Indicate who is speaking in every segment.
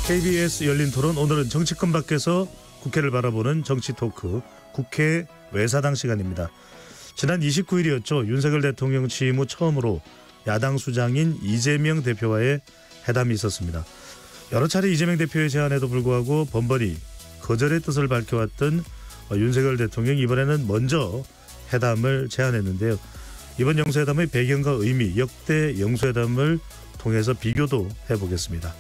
Speaker 1: KBS 열린 토론, 오늘은 정치권 밖에서 국회를 바라보는 정치 토크, 국회 외사당 시간입니다. 지난 29일이었죠. 윤석열 대통령 취임 후 처음으로 야당 수장인 이재명 대표와의 회담이 있었습니다. 여러 차례 이재명 대표의 제안에도 불구하고 번번이 거절의 뜻을 밝혀왔던 윤석열 대통령이 이번에는 먼저 회담을 제안했는데요. 이번 영수회담의 배경과 의미, 역대 영수회담을 통해서 비교도 해보겠습니다.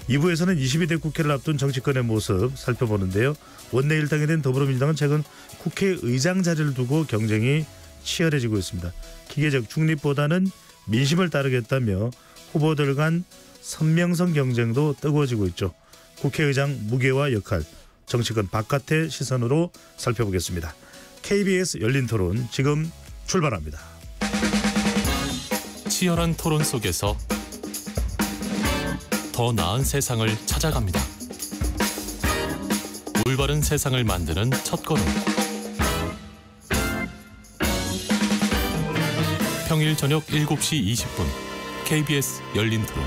Speaker 1: 2부에서는 22대 국회를 앞둔 정치권의 모습 살펴보는데요. 원내 일당이 된 더불어민주당은 최근 국회의장 자리를 두고 경쟁이 치열해지고 있습니다. 기계적 중립보다는 민심을 따르겠다며 후보들 간 선명성 경쟁도 뜨거워지고 있죠. 국회의장 무게와 역할, 정치권 바깥의 시선으로 살펴보겠습니다. KBS 열린 토론 지금 출발합니다.
Speaker 2: 치열한 토론 속에서 더 나은 세상을 찾아갑니다. 올바른 세상을 만드는 첫걸음. 평일 저녁 7시 20분 KBS 열린 토론.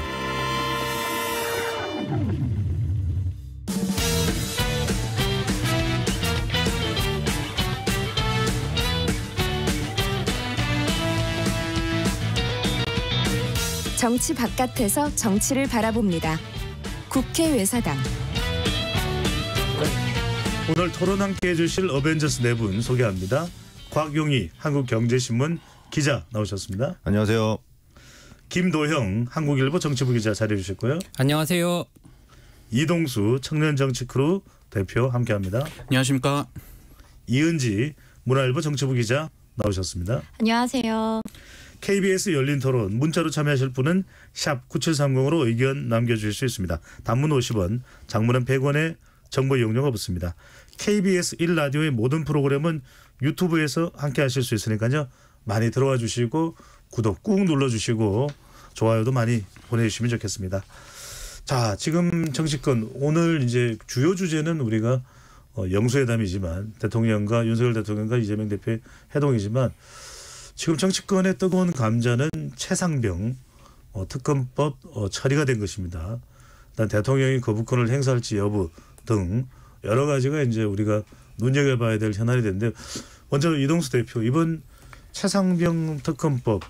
Speaker 3: 정치 바깥에서 정치를 바라봅니다. 국회 외사당.
Speaker 1: 오늘 토론 함께 해주실 어벤져스 네 분 소개합니다. 곽용희 한국경제신문 기자 나오셨습니다.
Speaker 4: 안녕하세요.
Speaker 1: 김도형 한국일보 정치부 기자 자리해 주셨고요.
Speaker 5: 안녕하세요.
Speaker 1: 이동수 청년정치크루 대표 함께합니다.
Speaker 5: 안녕하십니까.
Speaker 1: 이은지 문화일보 정치부 기자 나오셨습니다.
Speaker 6: 안녕하세요.
Speaker 1: KBS 열린 토론 문자로 참여하실 분은 샵 9730으로 의견 남겨주실 수 있습니다. 단문 50원, 장문은 100원의 정보 이용료가 없습니다. KBS 1라디오의 모든 프로그램은 유튜브에서 함께 하실 수 있으니까요. 많이 들어와 주시고 구독 꾹 눌러주시고 좋아요도 많이 보내주시면 좋겠습니다. 자, 지금 정치권 오늘 이제 주요 주제는 우리가 영수회담이지만 대통령과 윤석열 대통령과 이재명 대표의 회동이지만 지금 정치권의 뜨거운 감자는 최상병 특검법 처리가 된 것입니다. 일단 대통령이 거부권을 행사할지 여부 등 여러 가지가 이제 우리가 눈여겨봐야 될 현안이 됐는데 먼저 이동수 대표, 이번 최상병 특검법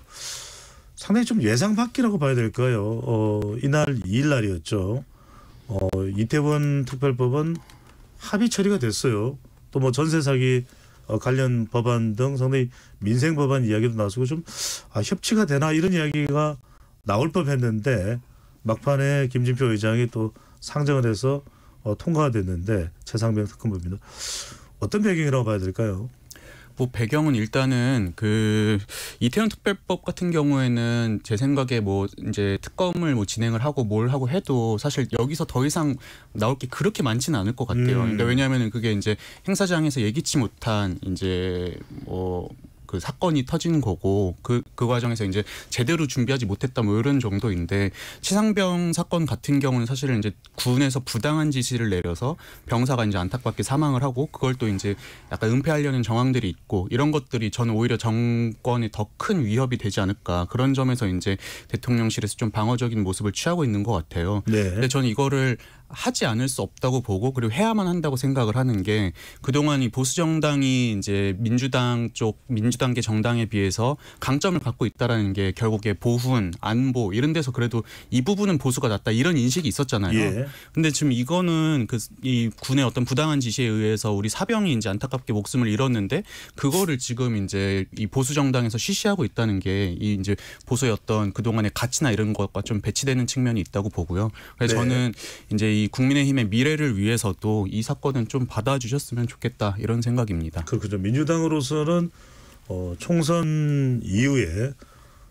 Speaker 1: 상당히 좀 예상 밖이라고 봐야 될까요? 이날 2일 날이었죠. 이태원 특별법은 합의 처리가 됐어요. 또 뭐 전세 사기 관련 법안 등 상당히 민생 법안 이야기도 나서고 좀 협치가 되나 이런 이야기가 나올 법했는데 막판에 김진표 의장이 또 상정을 해서 통과가 됐는데 최상병 특검법입니다. 어떤 배경이라고 봐야 될까요?
Speaker 5: 뭐 배경은 일단은 그 이태원 특별법 같은 경우에는 제 생각에 뭐 이제 특검을 뭐 진행을 하고 뭘 하고 해도 사실 여기서 더 이상 나올 게 그렇게 많지는 않을 것 같아요. 그러니까 왜냐하면은 그게 이제 행사장에서 예기치 못한 이제 뭐 그 사건이 터진 거고 그 과정에서 이제 제대로 준비하지 못했다 뭐 이런 정도인데 최상병 사건 같은 경우는 사실은 이제 군에서 부당한 지시를 내려서 병사가 이제 안타깝게 사망을 하고 그걸 또 이제 약간 은폐하려는 정황들이 있고 이런 것들이 저는 오히려 정권에 더 큰 위협이 되지 않을까 그런 점에서 이제 대통령실에서 좀 방어적인 모습을 취하고 있는 것 같아요.
Speaker 1: 네.
Speaker 5: 근데 저는 이거를 하지 않을 수 없다고 보고 그리고 해야만 한다고 생각을 하는 게 그동안 이 보수 정당이 이제 민주당계 정당에 비해서 강점을 갖고 있다라는 게 결국에 보훈, 안보 이런 데서 그래도 이 부분은 보수가 낫다 이런 인식이 있었잖아요.
Speaker 1: 예.
Speaker 5: 근데 지금 이거는 이 군의 어떤 부당한 지시에 의해서 우리 사병이 이제 안타깝게 목숨을 잃었는데 그거를 지금 이제 이 보수 정당에서 쉬쉬하고 있다는 게 이 이제 보수의 어떤 그동안의 가치나 이런 것과 좀 배치되는 측면이 있다고 보고요. 그래서
Speaker 1: 네.
Speaker 5: 저는 이제 이 국민의힘의 미래를 위해서도 이 사건은 좀 받아주셨으면 좋겠다 이런 생각입니다.
Speaker 1: 그렇군요. 민주당으로서는 총선 이후에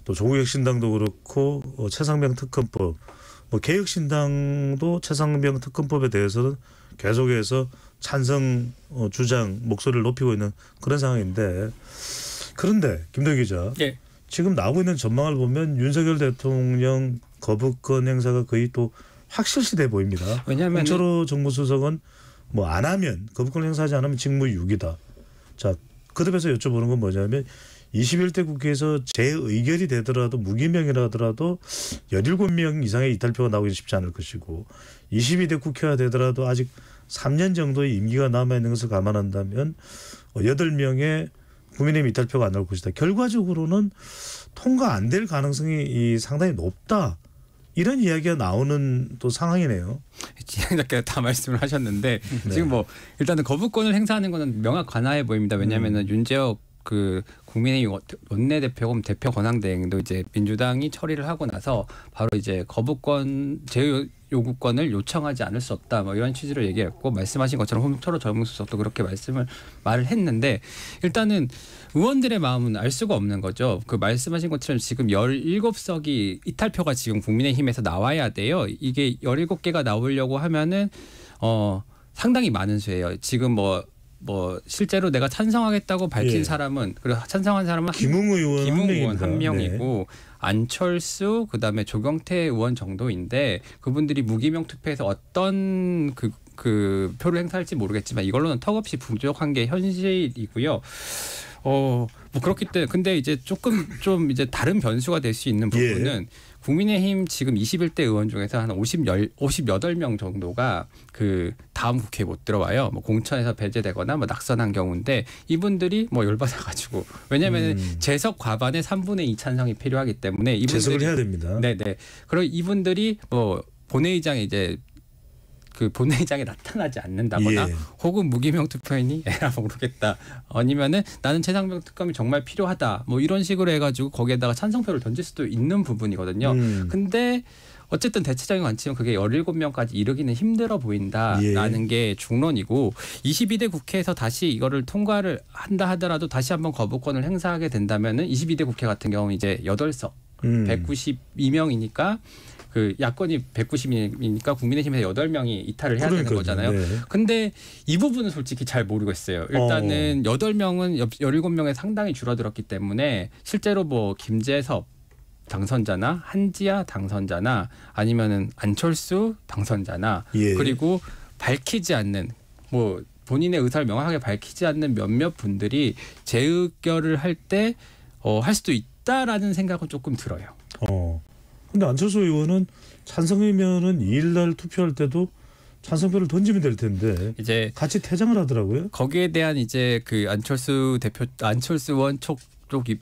Speaker 1: 또 조국혁신당도 그렇고 최상병 특검법, 뭐 개혁신당도 최상병 특검법에 대해서는 계속해서 찬성 주장 목소리를 높이고 있는 그런 상황인데 그런데 김도희 기자,
Speaker 5: 네.
Speaker 1: 지금 나오고 있는 전망을 보면 윤석열 대통령 거부권 행사가 거의 또 확실시돼 보입니다.
Speaker 5: 왜냐하면
Speaker 1: 홍철호 정무수석은 뭐 안 하면 거부권 행사하지 않으면 직무유기다. 자, 그 답에서 여쭤보는 건 뭐냐면 21대 국회에서 재의결이 되더라도 무기명이라 하더라도 17명 이상의 이탈표가 나오기 쉽지 않을 것이고 22대 국회가 되더라도 아직 3년 정도의 임기가 남아있는 것을 감안한다면 8명의 국민의힘 이탈표가 안 나올 것이다. 결과적으로는 통과 안 될 가능성이 상당히 높다. 이런 이야기가 나오는 또 상황이네요.
Speaker 4: 진행자께서 다 말씀을 하셨는데
Speaker 1: 네.
Speaker 4: 지금 뭐 일단은 거부권을 행사하는 것은 명확 관하해 보입니다. 왜냐하면은 윤재혁 그 국민의힘 원내대표 대표 권한대행도 이제 민주당이 처리를 하고 나서 바로 이제 거부권 제외 요구권을 요청하지 않을 수 없다 뭐 이런 취지로 얘기했고 말씀하신 것처럼 홍철호 정무수석도 그렇게 말을 했는데 일단은 의원들의 마음은 알 수가 없는 거죠. 그 말씀하신 것처럼 지금 17석이 이탈표가 지금 국민의힘에서 나와야 돼요. 이게 17개가 나오려고 하면은 상당히 많은 수예요. 지금 뭐 실제로 내가 찬성하겠다고 밝힌
Speaker 1: 예.
Speaker 4: 사람은 그리고 찬성한 사람은
Speaker 1: 김웅 의원
Speaker 4: 한 명이고
Speaker 1: 네.
Speaker 4: 안철수 그다음에 조경태 의원 정도인데 그분들이 무기명 투표에서 어떤 그 표를 행사할지 모르겠지만 이걸로는 턱없이 부족한 게 현실이고요. 뭐 그렇기 때문에 근데 이제 조금 좀 이제 다른 변수가 될 수 있는 부분은 국민의힘 지금 21대 의원 중에서 한 58명 정도가 그 다음 국회에 못 들어와요. 뭐 공천에서 배제되거나 뭐 낙선한 경우인데 이분들이 뭐 열받아가지고 왜냐하면 재석 과반의 3분의 2 찬성이 필요하기 때문에 이분들이
Speaker 1: 재석을 해야 됩니다.
Speaker 4: 네네. 그리고 이분들이 뭐 본회의장에 이제 그 본회의장에 나타나지 않는다거나
Speaker 1: 예.
Speaker 4: 혹은 무기명 투표이니 에라 모르겠다 아니면은 나는 최상병 특검이 정말 필요하다 뭐 이런 식으로 해가지고 거기에다가 찬성표를 던질 수도 있는 부분이거든요. 근데 어쨌든 대체적인 관점은 그게 17명까지 이르기는 힘들어 보인다라는 게 중론이고 22대 국회에서 다시 이거를 통과를 한다 하더라도 다시 한번 거부권을 행사하게 된다면은 22대 국회 같은 경우는 이제 8석 192명이니까 그 야권이 190이니까 국민의힘에서 8명이 이탈을 해야 되는 거잖아요.
Speaker 1: 네.
Speaker 4: 근데 이 부분은 솔직히 잘 모르겠어요. 일단은 8명은 17명에 상당히 줄어들었기 때문에 실제로 뭐 김재섭 당선자나 한지아 당선자나 아니면은 안철수 당선자나
Speaker 1: 예.
Speaker 4: 그리고 밝히지 않는 뭐 본인의 의사를 명확하게 밝히지 않는 몇몇 분들이 재의결을 할 때 할 수도 있다라는 생각은 조금 들어요.
Speaker 1: 근데 안철수 의원은 찬성이면은 2일날 투표할 때도 찬성표를 던지면 될 텐데
Speaker 4: 이제
Speaker 1: 같이 퇴장을 하더라고요.
Speaker 4: 거기에 대한 이제 그 안철수 의원 쪽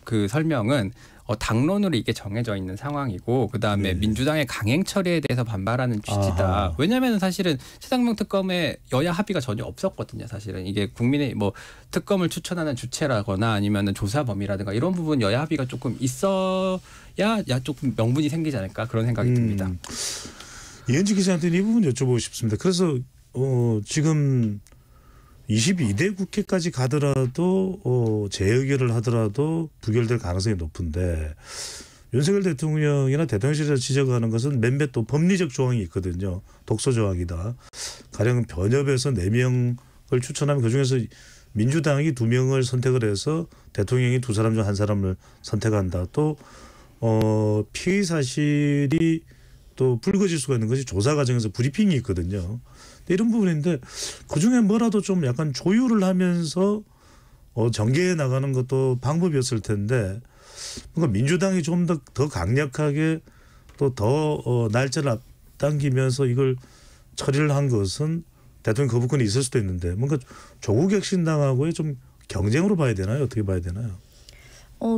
Speaker 4: 그 설명은 당론으로 이게 정해져 있는 상황이고 그다음에 민주당의 강행 처리에 대해서 반발하는 취지다.
Speaker 1: 아하.
Speaker 4: 왜냐하면 사실은 최상병 특검에 여야 합의가 전혀 없었거든요. 사실은 이게 국민의 뭐 특검을 추천하는 주체라거나 아니면은 조사 범위라든가 이런 부분 여야 합의가 조금 있어야 조금 명분이 생기지 않을까 그런 생각이 듭니다.
Speaker 1: 이현지 기자한테는 이 부분 여쭤보고 싶습니다. 그래서 지금 22대 국회까지 가더라도 재의결을 하더라도 부결될 가능성이 높은데 윤석열 대통령이나 대통령실에서 지적하는 것은 몇몇 또 법리적 조항이 있거든요. 독소 조항이다. 가령 변협에서 4명을 추천하면 그중에서 민주당이 2명을 선택을 해서 대통령이 2사람 중 1사람을 선택한다. 또 피의 사실이 또 불거질 수가 있는 것이 조사 과정에서 브리핑이 있거든요. 이런 부분인데 그중에 뭐라도 좀 약간 조율을 하면서 전개해 나가는 것도 방법이었을 텐데 뭔가 민주당이 좀 더 강력하게 또 더 날짜를 앞당기면서 이걸 처리를 한 것은 대통령 거부권이 있을 수도 있는데 뭔가 조국 혁신당하고의 좀 경쟁으로 봐야 되나요? 어떻게 봐야 되나요?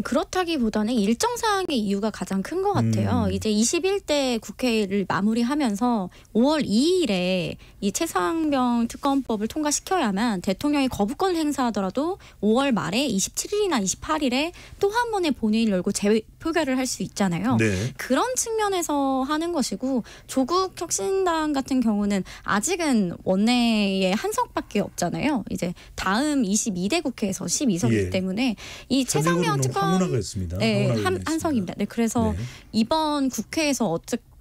Speaker 6: 그렇다기보다는 일정 사항의 이유가 가장 큰 것 같아요. 이제 21대 국회를 마무리하면서 5월 2일에 이 최상병 특검법을 통과시켜야만 대통령이 거부권을 행사하더라도 5월 말에 27일이나 28일에 또 한 번의 본회의를 열고 재표결을 할 수 있잖아요.
Speaker 1: 네.
Speaker 6: 그런 측면에서 하는 것이고 조국 혁신당 같은 경우는 아직은 원내에 한 석밖에 없잖아요. 이제 다음 22대 국회에서 12석이기
Speaker 1: 예.
Speaker 6: 때문에 이 최상병 특검
Speaker 1: 황운하가 있습니다.
Speaker 6: 네, 한 석입니다. 네, 그래서 이번 국회에서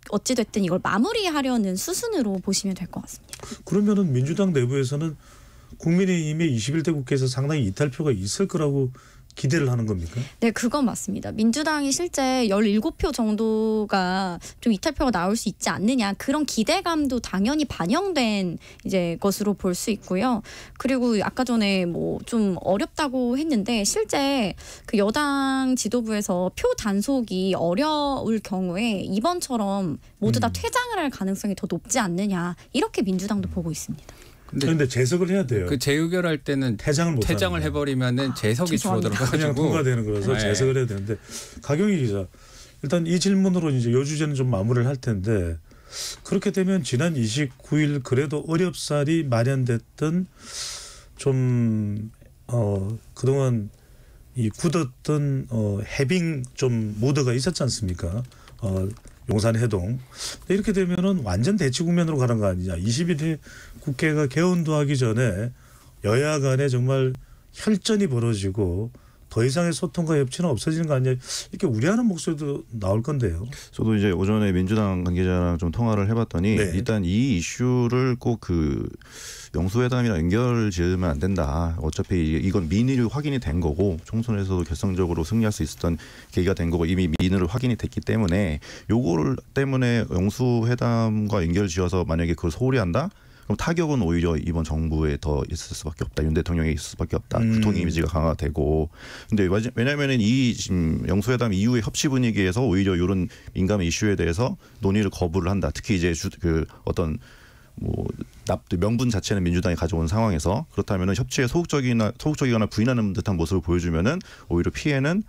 Speaker 6: 어찌 됐든 이걸 마무리하려는 수순으로 보시면 될 것 같습니다.
Speaker 1: 그러면은 민주당 내부에서는 국민의힘의 21대 국회에서 상당히 이탈표가 있을 거라고 기대를 하는 겁니까?
Speaker 6: 네, 그건 맞습니다. 민주당이 실제 17표 정도가 좀 이탈표가 나올 수 있지 않느냐 그런 기대감도 당연히 반영된 이제 것으로 볼 수 있고요. 그리고 아까 전에 뭐 좀 어렵다고 했는데 실제 그 여당 지도부에서 표 단속이 어려울 경우에 이번처럼 모두 다 퇴장을 할 가능성이 더 높지 않느냐 이렇게 민주당도 보고 있습니다.
Speaker 1: 그런데 재석을 해야 돼요.
Speaker 4: 그 재의결할 때는
Speaker 1: 퇴장을
Speaker 4: 해버리면은 재석이
Speaker 6: 죄송합니다.
Speaker 4: 줄어들어가지고
Speaker 1: 그냥 통과되는 거라서
Speaker 4: 네.
Speaker 1: 재석을 해야 되는데 강경희 기자 일단 이 질문으로 이제 요 주제는 좀 마무리를 할 텐데 그렇게 되면 지난 29일 그래도 어렵사리 마련됐던 좀 그동안 이 굳었던 해빙 좀 무드가 있었지 않습니까? 용산 해동 이렇게 되면은 완전 대치 국면으로 가는 거 아니냐. 21대 국회가 개원도 하기 전에 여야 간에 정말 혈전이 벌어지고 더 이상의 소통과 협치는 없어지는 거 아니냐 이렇게 우려하는 목소리도 나올 건데요.
Speaker 7: 저도 이제 오전에 민주당 관계자랑 좀 통화를 해봤더니
Speaker 1: 네.
Speaker 7: 일단 이 이슈를 꼭 그 영수회담이랑 연결 지으면 안 된다. 어차피 이건 민의로 확인이 된 거고 총선에서도 결정적으로 승리할 수 있었던 계기가 된 거고 이미 민의로 확인이 됐기 때문에 요거를 때문에 영수회담과 연결 지어서 만약에 그걸 소홀히 한다? 그럼 타격은 오히려 이번 정부에 더 있을 수밖에 없다. 윤 대통령에 있을 수밖에 없다. 구통 이미지가 강화되고. 근데 왜냐하면은 이 지금 영수회담 이후의 협치 분위기에서 오히려 이런 민감 이슈에 대해서 논의를 거부를 한다. 특히 이제 그 어떤 뭐 명분 자체는 민주당이 가져온 상황에서 그렇다면은 협치에 소극적이거나 부인하는 듯한 모습을 보여주면은 오히려 피해는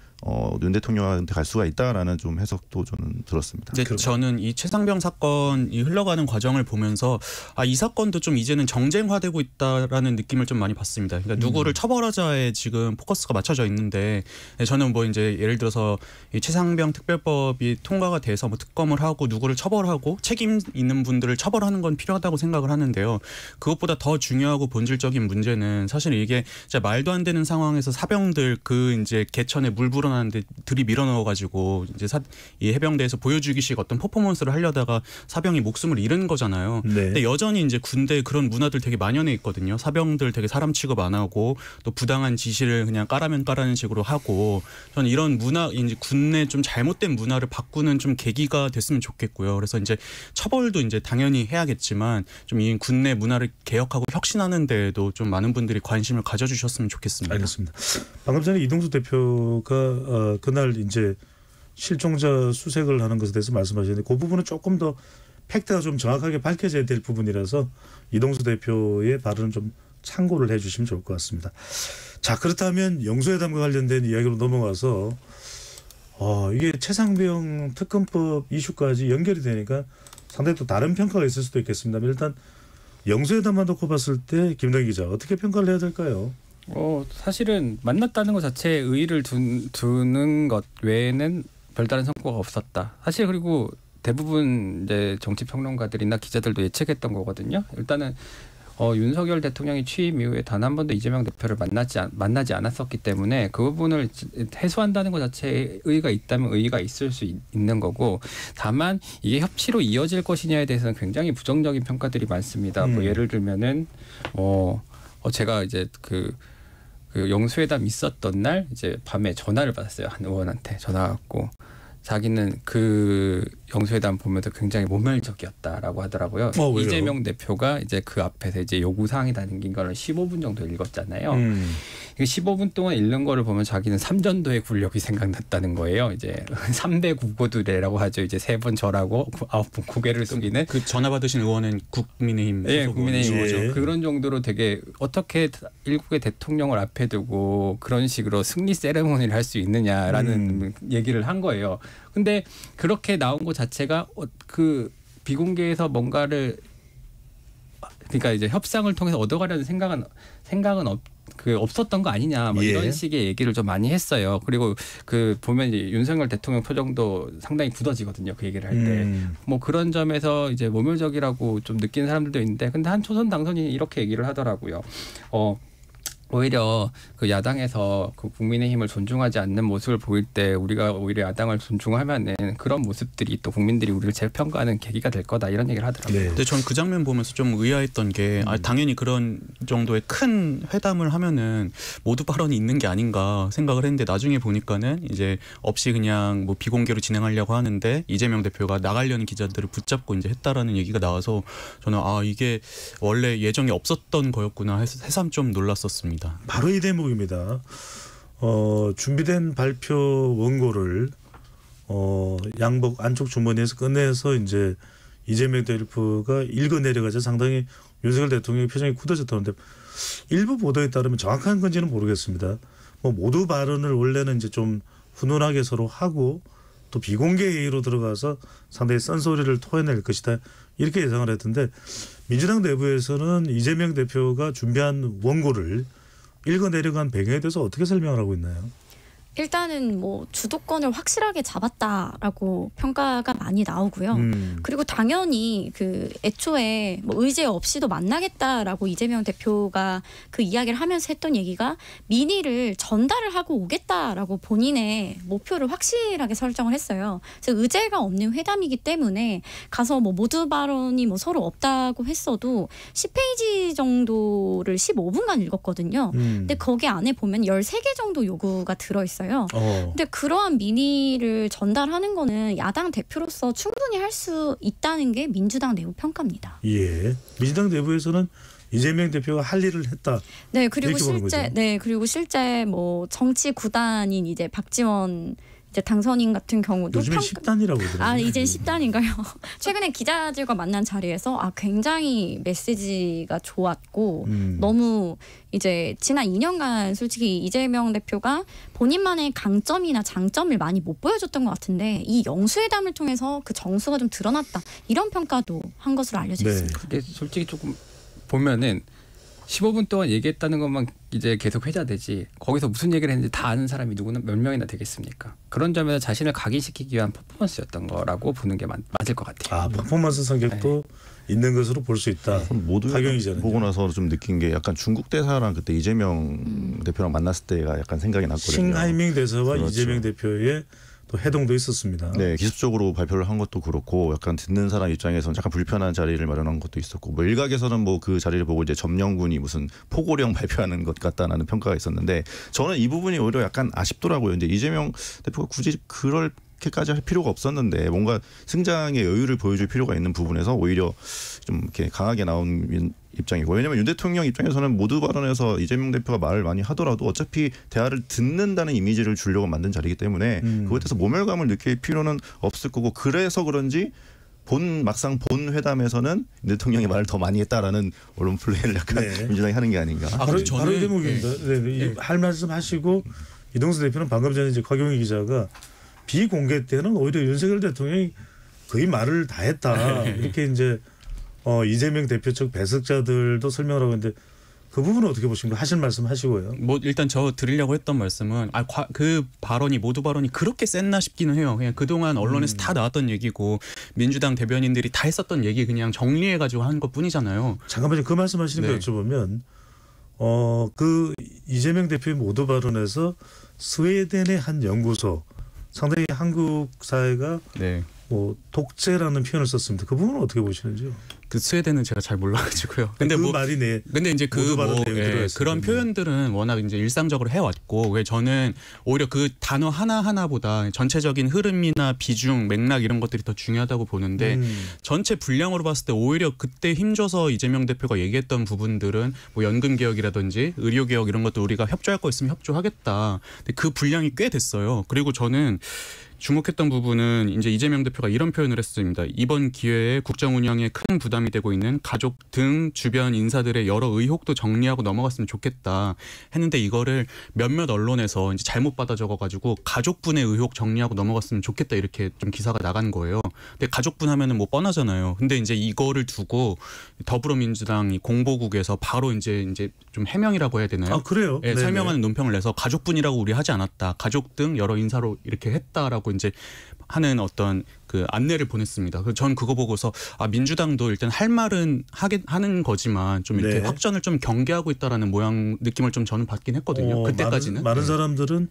Speaker 7: 윤 대통령한테 갈 수가 있다라는 좀 해석도 저는 들었습니다.
Speaker 5: 이제 저는 이 최상병 사건이 흘러가는 과정을 보면서 이 사건도 좀 이제는 정쟁화되고 있다라는 느낌을 좀 많이 받습니다. 그러니까 누구를 처벌하자에 지금 포커스가 맞춰져 있는데 저는 뭐 이제 예를 들어서 이 최상병 특별법이 통과가 돼서 뭐 특검을 하고 누구를 처벌하고 책임 있는 분들을 처벌하는 건 필요하다고 생각을 하는데요. 그것보다 더 중요하고 본질적인 문제는 사실 이게 진짜 말도 안 되는 상황에서 사병들 그 이제 개천에 물 불어나는데 들이밀어 넣어가지고 이제 이 해병대에서 보여주기식 어떤 퍼포먼스를 하려다가 사병이 목숨을 잃은 거잖아요.
Speaker 1: 네.
Speaker 5: 근데 여전히 이제 군대에 그런 문화들 되게 만연해 있거든요. 사병들 되게 사람 취급 안 하고 또 부당한 지시를 그냥 까라면 까라는 식으로 하고 저는 이런 문화 이제 군내 좀 잘못된 문화를 바꾸는 좀 계기가 됐으면 좋겠고요. 그래서 이제 처벌도 이제 당연히 해야겠지만 좀 이 군내 문화를 개혁하고 혁신하는 데에도 좀 많은 분들이 관심을 가져주셨으면 좋겠습니다.
Speaker 1: 알겠습니다. 방금 전에 이동수 대표가 그날 이제 실종자 수색을 하는 것에 대해서 말씀하셨는데 그 부분은 조금 더 팩트가 좀 정확하게 밝혀져야 될 부분이라서 이동수 대표의 발언은 좀 참고를 해 주시면 좋을 것 같습니다. 자, 그렇다면 영수회담과 관련된 이야기로 넘어가서 이게 최상병 특검법 이슈까지 연결이 되니까 상당히 또 다른 평가가 있을 수도 있겠습니다. 일단 영수회담만 놓고 봤을 때 김동희 기자 어떻게 평가를 해야 될까요?
Speaker 4: 사실은 만났다는 것 자체에 의의를 두는 것 외에는 별다른 성과가 없었다. 사실 그리고 대부분 이제 정치 평론가들이나 기자들도 예측했던 거거든요. 일단은 윤석열 대통령이 취임 이후에 단 한 번도 이재명 대표를 만나지 않았었기 때문에 그 부분을 해소한다는 것 자체에 의의가 있다면 의의가 있을 수 있는 거고 다만 이게 협치로 이어질 것이냐에 대해서는 굉장히 부정적인 평가들이 많습니다. 뭐 예를 들면은 제가 이제 그 영수회담 있었던 날 이제 밤에 전화를 받았어요. 한 의원한테 전화 왔고 자기는 그 영수회담 보면서 굉장히 모멸적이었다라고 하더라고요.
Speaker 1: 왜요?
Speaker 4: 이재명 대표가 이제 그 앞에서 이제 요구사항이 담긴 거를 15분 정도 읽었잖아요. 15분 동안 읽는 거를 보면 자기는 삼전도의 굴욕이 생각났다는 거예요. 이제 3대 국고두례라고 하죠. 이제 3번 절하고 9번 고개를 숙이는.
Speaker 5: 그 전화 받으신 의원은 국민의힘
Speaker 4: 예,
Speaker 5: 소속
Speaker 4: 국민의힘
Speaker 5: 의원이죠.
Speaker 1: 예.
Speaker 4: 그런 정도로 되게 어떻게 일국의 대통령을 앞에 두고 그런 식으로 승리 세레모니를 할 수 있느냐라는 얘기를 한 거예요. 근데 그렇게 나온 것 자체가 그 비공개에서 뭔가를 그러니까 이제 협상을 통해서 얻어가려는 생각은 없었던 거 아니냐 뭐 이런 식의 얘기를 좀 많이 했어요. 그리고 그 보면 이제 윤석열 대통령 표정도 상당히 굳어지거든요. 그 얘기를 할 때 뭐 그런 점에서 이제 모멸적이라고 좀 느끼는 사람들도 있는데 근데 한 초선 당선인이 이렇게 얘기를 하더라고요. 오히려 그 야당에서 그 국민의힘을 존중하지 않는 모습을 보일 때 우리가 오히려 야당을 존중하면은 그런 모습들이 또 국민들이 우리를 재평가하는 계기가 될 거다 이런 얘기를 하더라고요.
Speaker 1: 네.
Speaker 5: 근데 전 그 장면 보면서 좀 의아했던 게 당연히 그런 정도의 큰 회담을 하면은 모두 발언이 있는 게 아닌가 생각을 했는데 나중에 보니까는 이제 없이 그냥 뭐 비공개로 진행하려고 하는데 이재명 대표가 나가려는 기자들을 붙잡고 이제 했다라는 얘기가 나와서 저는 이게 원래 예정에 없었던 거였구나 해서 새삼 좀 놀랐었습니다.
Speaker 1: 바로 이 대목입니다. 준비된 발표 원고를 양복 안쪽 주머니에서 꺼내서 이제 이재명 대표가 읽어내려가자 상당히 윤석열 대통령의 표정이 굳어졌다는데 일부 보도에 따르면 정확한 건지는 모르겠습니다. 뭐 모두 발언을 원래는 이제 좀 훈훈하게 서로 하고 또 비공개 회의로 들어가서 상당히 쓴소리를 토해낼 것이다 이렇게 예상을 했던데 민주당 내부에서는 이재명 대표가 준비한 원고를 읽어내려간 배경에 대해서 어떻게 설명을 하고 있나요?
Speaker 6: 일단은 뭐 주도권을 확실하게 잡았다라고 평가가 많이 나오고요. 그리고 당연히 그 애초에 뭐 의제 없이도 만나겠다라고 이재명 대표가 그 이야기를 하면서 했던 얘기가 민의를 전달을 하고 오겠다라고 본인의 목표를 확실하게 설정을 했어요. 그래서 의제가 없는 회담이기 때문에 가서 뭐 모두 발언이 뭐 서로 없다고 했어도 10페이지 정도를 15분간 읽었거든요. 근데 거기 안에 보면 13개 정도 요구가 들어있어요. 근데 그러한 민의를 전달하는 거는 야당 대표로서 충분히 할 수 있다는 게 민주당 내부 평가입니다.
Speaker 1: 예, 민주당 내부에서는 이재명 대표가 할 일을 했다.
Speaker 6: 네, 그리고 실제 뭐 정치 구단인 이제 박지원 이제 당선인 같은 경우도
Speaker 1: 요즘에 10단이라고 그러더라고요.
Speaker 6: 이제 10단인가요? 최근에 기자들과 만난 자리에서 굉장히 메시지가 좋았고 너무 이제 지난 2년간 솔직히 이재명 대표가 본인만의 강점이나 장점을 많이 못 보여줬던 것 같은데 이 영수회담을 통해서 그 정수가 좀 드러났다 이런 평가도 한 것으로 알려져 있습니다.
Speaker 4: 근데 솔직히 조금 보면은 15분 동안 얘기했다는 것만 이제 계속 회자되지 거기서 무슨 얘기를 했는지 다 아는 사람이 누구나 몇 명이나 되겠습니까? 그런 점에서 자신을 각인시키기 위한 퍼포먼스였던 거라고 보는 게 맞을 것 같아요.
Speaker 1: 퍼포먼스 성격도 있는 것으로 볼 수 있다.
Speaker 7: 모두
Speaker 1: 하경이잖아요.
Speaker 7: 보고 나서 좀 느낀 게 약간 중국 대사랑 그때 이재명 대표랑 만났을 때가 약간 생각이 났거든요.
Speaker 1: 싱하이밍 대사와
Speaker 7: 그렇죠.
Speaker 1: 이재명 대표의 또 해동도 있었습니다.
Speaker 7: 네, 기습적으로 발표를 한 것도 그렇고 약간 듣는 사람 입장에서는 약간 불편한 자리를 마련한 것도 있었고 뭐 일각에서는 뭐 그 자리를 보고 이제 점령군이 무슨 포고령 발표하는 것 같다는 평가가 있었는데 저는 이 부분이 오히려 약간 아쉽더라고요. 이제 이재명 대표가 굳이 그렇게까지 할 필요가 없었는데 뭔가 승장의 여유를 보여줄 필요가 있는 부분에서 오히려 좀 이렇게 강하게 나온 입장이고 왜냐하면 윤 대통령 입장에서는 모두 발언에서 이재명 대표가 말을 많이 하더라도 어차피 대화를 듣는다는 이미지를 주려고 만든 자리이기 때문에 그것에 대해서 모멸감을 느낄 필요는 없을 거고 그래서 그런지 막상 본 회담에서는 윤 대통령이 말을 더 많이 했다라는 언론 플레이를 약간 민주당이 하는 게 아닌가.
Speaker 1: 바로 이 대목입니다. 할 말씀 하시고 이동수 대표는 방금 전에 이제 곽용희 기자가 비공개 때는 오히려 윤석열 대통령이 거의 말을 다 했다 이렇게 이제 이재명 대표 측 배석자들도 설명을 하고 있는데 그 부분은 어떻게 보십니까? 하실 말씀 하시고요.
Speaker 5: 뭐 일단 저 드리려고 했던 말씀은 그 발언이 모두 발언이 그렇게 셌나 싶기는 해요. 그냥 그동안 언론에서 다 나왔던 얘기고 민주당 대변인들이 다 했었던 얘기 그냥 정리해가지고 한 것뿐이잖아요.
Speaker 1: 잠깐만요. 그 말씀하시는 거 여쭤보면 그 이재명 대표의 모두 발언에서 스웨덴의 한 연구소 상당히 한국 사회가 뭐 독재라는 표현을 썼습니다. 그 부분은 어떻게 보시는지요?
Speaker 5: 그 스웨덴은 제가 잘 몰라가지고요. 근데
Speaker 1: 그 말이
Speaker 5: 근데 이제 그런 표현들은 워낙 이제 일상적으로 해왔고, 왜 저는 오히려 그 단어 하나 하나보다 전체적인 흐름이나 비중, 맥락 이런 것들이 더 중요하다고 보는데 전체 분량으로 봤을 때 오히려 그때 힘줘서 이재명 대표가 얘기했던 부분들은 뭐 연금 개혁이라든지 의료 개혁 이런 것도 우리가 협조할 거 있으면 협조하겠다. 근데 그 분량이 꽤 됐어요. 그리고 저는 주목했던 부분은 이제 이재명 대표가 이런 표현을 했습니다. 이번 기회에 국정 운영에 큰 부담이 되고 있는 가족 등 주변 인사들의 여러 의혹도 정리하고 넘어갔으면 좋겠다 했는데 이거를 몇몇 언론에서 이제 잘못 받아 적어가지고 가족분의 의혹 정리하고 넘어갔으면 좋겠다 이렇게 좀 기사가 나간 거예요. 근데 가족분 하면은 뭐 뻔하잖아요. 근데 이제 이거를 두고 더불어민주당이 공보국에서 바로 이제 좀 해명이라고 해야 되나요?
Speaker 1: 아 그래요?
Speaker 5: 네, 설명하는 논평을 내서 가족분이라고 우리 하지 않았다. 가족 등 여러 인사로 이렇게 했다라고 이제 하는 어떤 그 안내를 보냈습니다. 전 그거 보고서 민주당도 일단 할 말은 하는 거지만 좀 이렇게
Speaker 1: 네.
Speaker 5: 확전을 좀 경계하고 있다라는 모양 느낌을 좀 저는 받긴 했거든요. 그때까지는
Speaker 1: 많은 사람들은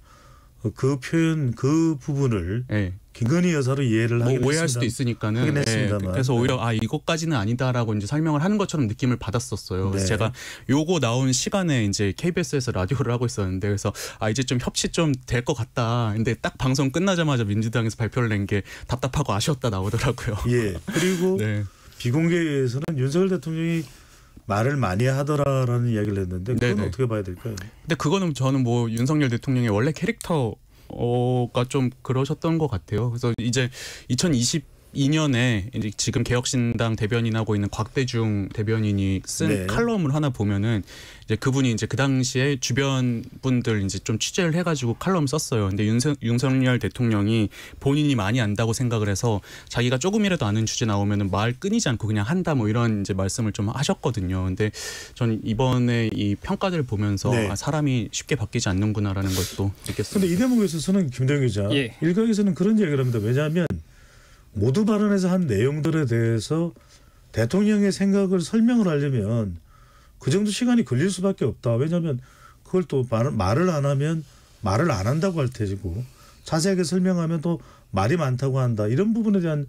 Speaker 1: 그 표현 그 부분을
Speaker 5: 네.
Speaker 1: 김건희 여사로 이해를 하긴
Speaker 5: 오해할
Speaker 1: 했습니다.
Speaker 5: 수도 있으니까는
Speaker 1: 하긴 했습니다만.
Speaker 5: 그래서 오히려 이것까지는 아니다라고 이제 설명을 하는 것처럼 느낌을 받았었어요. 그래서
Speaker 1: 네.
Speaker 5: 제가 요거 나온 시간에 이제 KBS에서 라디오를 하고 있었는데 그래서 이제 좀 협치 좀 될 것 같다. 근데 딱 방송 끝나자마자 민주당에서 발표를 낸 게 답답하고 아쉬웠다 나오더라고요.
Speaker 1: 예. 그리고
Speaker 5: 네.
Speaker 1: 비공개에서는 윤석열 대통령이 말을 많이 하더라라는 이야기를 했는데 그건
Speaker 5: 네네. 어떻게
Speaker 1: 봐야 될까요?
Speaker 5: 근데 그거는 저는 뭐 윤석열 대통령의 원래 캐릭터가 좀 그러셨던 것 같아요. 그래서 이제 2022년에 이제 지금 개혁신당 대변인하고 있는 곽대중 대변인이 쓴
Speaker 1: 네.
Speaker 5: 칼럼을 하나 보면은 이제 그분이 이제 그 당시에 주변 분들 이제 좀 취재를 해가지고 칼럼 썼어요. 근데 윤석열 대통령이 본인이 많이 안다고 생각을 해서 자기가 조금이라도 아는 주제 나오면은 말 끊이지 않고 그냥 한다 뭐 이런 이제 말씀을 좀 하셨거든요. 근데 전 이번에 이 평가들을 보면서
Speaker 1: 네.
Speaker 5: 사람이 쉽게 바뀌지 않는구나라는 것도 느꼈습니다.
Speaker 1: 근데 이 대목에 있어서는 김대영 기자
Speaker 4: 예.
Speaker 1: 일각에서는 그런 이야기를 합니다. 왜냐하면 모두 발언에서 한 내용들에 대해서 대통령의 생각을 설명을 하려면 그 정도 시간이 걸릴 수밖에 없다. 왜냐하면 그걸 또 말을 안 하면 말을 안 한다고 할 테고 자세하게 설명하면 또 말이 많다고 한다. 이런 부분에 대한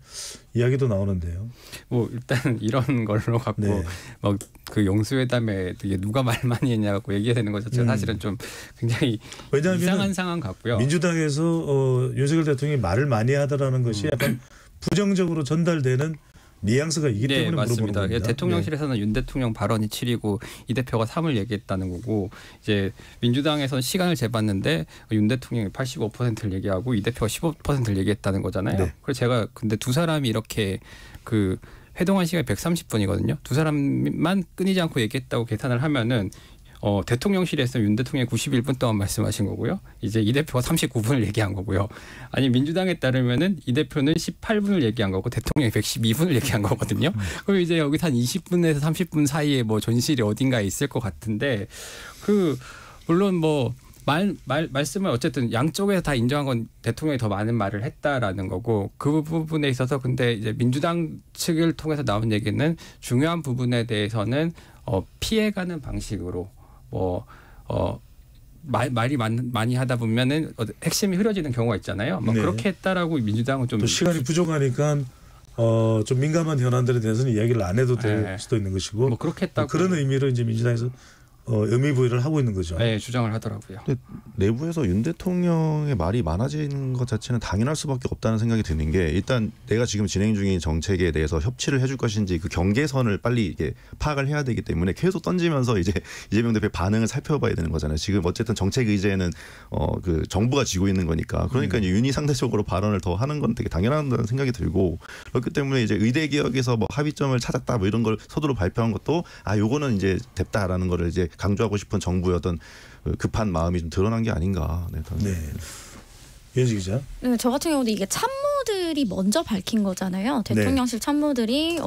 Speaker 1: 이야기도 나오는데요.
Speaker 4: 뭐 일단 이런 걸로 갖고
Speaker 1: 네.
Speaker 4: 막 그 영수회담에 되게 누가 말 많이 했냐 갖고 얘기해야 되는 것 자체가 사실은 좀 굉장히
Speaker 1: 왜냐하면
Speaker 4: 이상한 상황 같고요.
Speaker 1: 민주당에서 윤석열 대통령이 말을 많이 하더라는 것이 약간 부정적으로 전달되는 뉘앙스가 있기
Speaker 4: 네,
Speaker 1: 때문에 물어보는
Speaker 4: 맞습니다.
Speaker 1: 겁니다.
Speaker 4: 대통령실에서는 윤 대통령 발언이 7이고 이 대표가 3을 얘기했다는 거고 이제 민주당에서는 시간을 재봤는데 윤 대통령이 85%를 얘기하고 이 대표가 15%를 얘기했다는 거잖아요.
Speaker 1: 네.
Speaker 4: 그래서 제가 근데 두 사람이 이렇게 그 회동한 시간이 130분이거든요. 두 사람만 끊이지 않고 얘기했다고 계산을 하면은 대통령실에서 윤 대통령이 91분 동안 말씀하신 거고요. 이제 이 대표가 39분을 얘기한 거고요. 아니 민주당에 따르면은 이 대표는 18분을 얘기한 거고 대통령이 112분을 얘기한 거거든요. 그럼 이제 여기서 한 20분에서 30분 사이에 뭐 존실이 어딘가에 있을 것 같은데 그 물론 뭐 말씀을 어쨌든 양쪽에서 다 인정한 건 대통령이 더 많은 말을 했다라는 거고 그 부분에 있어서 근데 이제 민주당 측을 통해서 나온 얘기는 중요한 부분에 대해서는 피해가는 방식으로 말이 많이 하다 보면은 핵심이 흐려지는 경우가 있잖아요. 뭐
Speaker 1: 네.
Speaker 4: 그렇게 했다라고 민주당은 좀
Speaker 1: 또 시간이 부족하니까 좀 민감한 현안들에 대해서는 이야기를 안 해도 될
Speaker 4: 네.
Speaker 1: 수도 있는 것이고
Speaker 4: 뭐 그렇게 했다고
Speaker 1: 그런 의미로 이제 민주당에서 의미 부여를 하고 있는 거죠.
Speaker 4: 네, 주장을 하더라고요.
Speaker 7: 근데 내부에서 윤 대통령의 말이 많아지는 것 자체는 당연할 수밖에 없다는 생각이 드는 게 일단 내가 지금 진행 중인 정책에 대해서 협치를 해줄 것인지 그 경계선을 빨리 이게 파악을 해야 되기 때문에 계속 던지면서 이제 이재명 대표의 반응을 살펴봐야 되는 거잖아요. 지금 어쨌든 정책 의제는 그 정부가 쥐고 있는 거니까 그러니까 이제 윤이 상대적으로 발언을 더 하는 건 되게 당연하다는 생각이 들고 그렇기 때문에 이제 의대 개혁에서 뭐 합의점을 찾았다 뭐 이런 걸 서두로 발표한 것도 요거는 이제 됐다라는 거를 이제 강조하고 싶은 정부의 어떤 급한 마음이 좀 드러난 게 아닌가.
Speaker 1: 네. 유현지 기자.
Speaker 6: 네, 저 같은 경우도 이게 참모들이 먼저 밝힌 거잖아요. 대통령실 참모들이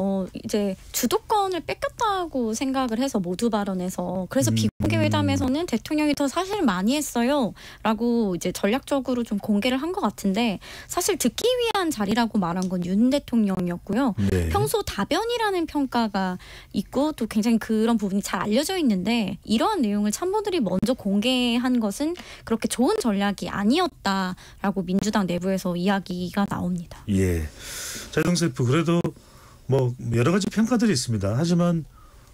Speaker 6: 이제 주도권을 뺏겼다고 생각을 해서 모두 발언해서 그래서 비공개 회담에서는 대통령이 더 사실 많이 했어요라고 이제 전략적으로 좀 공개를 한 것 같은데 사실 듣기 위한 자리라고 말한 건 윤 대통령이었고요.
Speaker 1: 네.
Speaker 6: 평소 다변이라는 평가가 있고 또 굉장히 그런 부분이 잘 알려져 있는데 이러한 내용을 참모들이 먼저 공개한 것은 그렇게 좋은 전략이 아니었다라고 민주당 내부에서 이야기가 나옵니다.
Speaker 1: 예. 자동세프 그래도 뭐 여러 가지 평가들이 있습니다. 하지만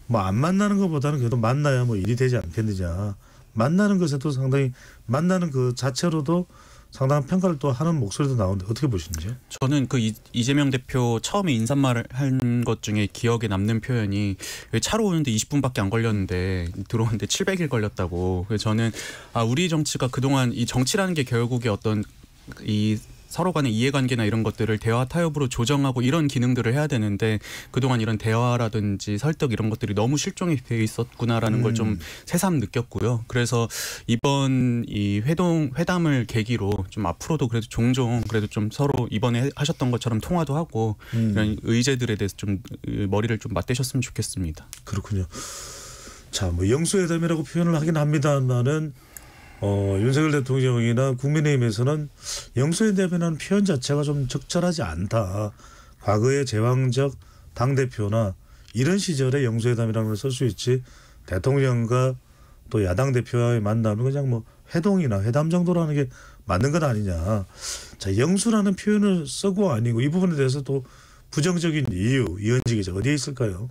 Speaker 1: 뭐 안 만나는 것보다는 그래도 만나야 뭐 일이 되지 않겠느냐. 만나는 것에도 상당히 만나는 그 자체로도 상당한 평가를 또 하는 목소리도 나오는데 어떻게 보시는지요?
Speaker 5: 저는 그 이재명 대표 처음에 인사말을 한 것 중에 기억에 남는 표현이 차로 오는데 20분밖에 안 걸렸는데 들어오는데 700일 걸렸다고. 그래서 저는 우리 정치가 그동안 이 정치라는 게 결국에 어떤 이 서로 간의 이해관계나 이런 것들을 대화 타협으로 조정하고 이런 기능들을 해야 되는데 그동안 이런 대화라든지 설득 이런 것들이 너무 실종이 돼 있었구나라는 걸 좀 새삼 느꼈고요. 그래서 이번 이 회담을 계기로 좀 앞으로도 그래도 종종 그래도 좀 서로 이번에 하셨던 것처럼 통화도 하고 이런 의제들에 대해서 좀 머리를 좀 맞대셨으면 좋겠습니다.
Speaker 1: 그렇군요. 자, 뭐 영수회담이라고 표현을 하긴 합니다만은 윤석열 대통령이나 국민의힘에서는 영수회담이라는 표현 자체가 좀 적절하지 않다. 과거의 제왕적 당대표나 이런 시절에 영수회담이라는 걸 쓸 수 있지 대통령과 또 야당 대표와의 만남은 그냥 뭐 회동이나 회담 정도라는 게 맞는 것 아니냐. 자, 영수라는 표현을 쓰고 아니고 이 부분에 대해서 또 부정적인 이유, 이현지 기자 어디에 있을까요?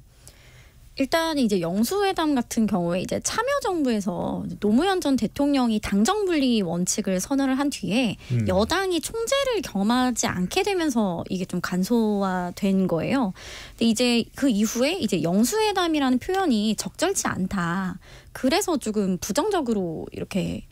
Speaker 6: 일단 이제 영수회담 같은 경우에 이제 참여정부에서 노무현 전 대통령이 당정분리 원칙을 선언을 한 뒤에 여당이 총재를 겸하지 않게 되면서 이게 좀 간소화된 거예요. 근데 이제 그 이후에 이제 영수회담이라는 표현이 적절치 않다. 그래서 조금 부정적으로 이렇게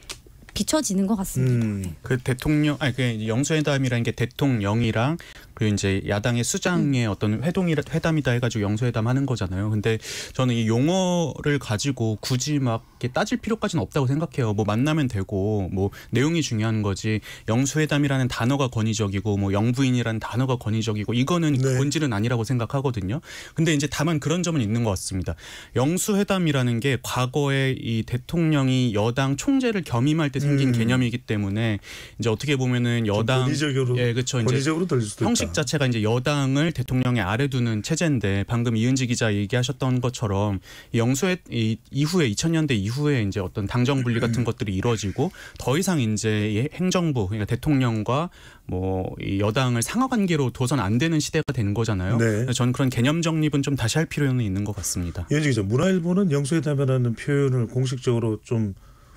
Speaker 6: 비춰지는 것 같습니다.
Speaker 5: 그 대통령 그 영수회담이라는 게 대통령이랑 그리고 이제 야당의 수장의 어떤 회담이다 해가지고 영수회담 하는 거잖아요. 근데 저는 이 용어를 가지고 굳이 막 이렇게 따질 필요까지는 없다고 생각해요. 뭐 만나면 되고 뭐 내용이 중요한 거지. 영수회담이라는 단어가 권위적이고 뭐 영부인이라는 단어가 권위적이고 이거는
Speaker 1: 네.
Speaker 5: 본질은 아니라고 생각하거든요. 근데 이제 다만 그런 점은 있는 것 같습니다. 영수회담이라는 게 과거에 이 대통령이 여당 총재를 겸임할 때 생긴 개념이기 때문에 이제 어떻게 보면은 여당
Speaker 1: 권위적으로
Speaker 5: 예, 그렇죠. 이제
Speaker 1: 권위적으로 들릴 수도
Speaker 5: 형식 자체가 이제 여당을 대통령의 아래 두는 체제인데 방금 이은지 기자 얘기하셨던 것처럼 이후에 2000년대 이후에 이제 어떤 당정 분리 같은 것들이 이루어지고 더 이상 이제 이 행정부 그러니까 대통령과 뭐 이 여당을 상하 관계로 둬선 안 되는 시대가 되는 거잖아요.
Speaker 1: 네.
Speaker 5: 그래서 저는 그런 개념 정립은 좀 다시 할 필요는 있는 것 같습니다.
Speaker 1: 이현지 기자, 문화일보는 영수회담이라는 표현을 공식적으로 좀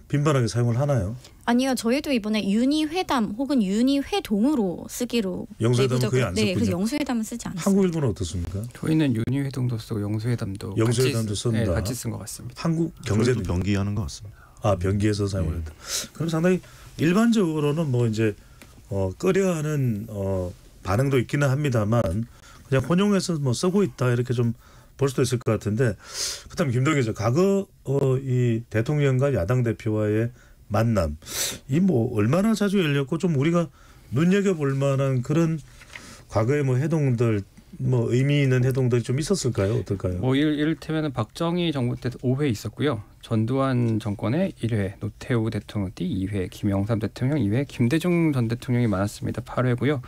Speaker 1: 빈번하게 사용을 하나요?
Speaker 6: 아니요, 저희도 이번에 윤희회담 혹은 윤희회동으로 쓰기로
Speaker 1: 영수회담은 거의 안
Speaker 6: 네, 그래서
Speaker 1: 썼군요.
Speaker 6: 영수회담은 쓰지 않았어요.
Speaker 1: 한국일보는 어떻습니까?
Speaker 4: 저희는 윤희회동도 쓰고 영수회담도
Speaker 1: 영수회담도 쓴다.
Speaker 4: 네, 같이 쓴 것 같습니다.
Speaker 7: 저희도
Speaker 1: 한국경제는
Speaker 7: 병기하는 것 같습니다.
Speaker 1: 변기에서 사용을 했다. 그럼 상당히 일반적으로는 뭐 이제 꺼려하는 반응도 있기는 합니다만 그냥 혼용해서 뭐 쓰고 있다 이렇게 좀 볼 수도 있을 것 같은데 그다음 김동현 기자, 과거 이 대통령과 야당 대표와의 만남 이 뭐 얼마나 자주 열렸고 좀 우리가 눈여겨 볼 만한 그런 과거의 뭐 해동들 뭐 의미 있는 해동들이 좀 있었을까요? 어떨까요?
Speaker 4: 뭐 이를테면은 박정희 정부 때 5회 있었고요. 전두환 정권의 1회, 노태우 대통령 때 2회, 김영삼 대통령 2회, 김대중 전 대통령이 많았습니다. 8회고요.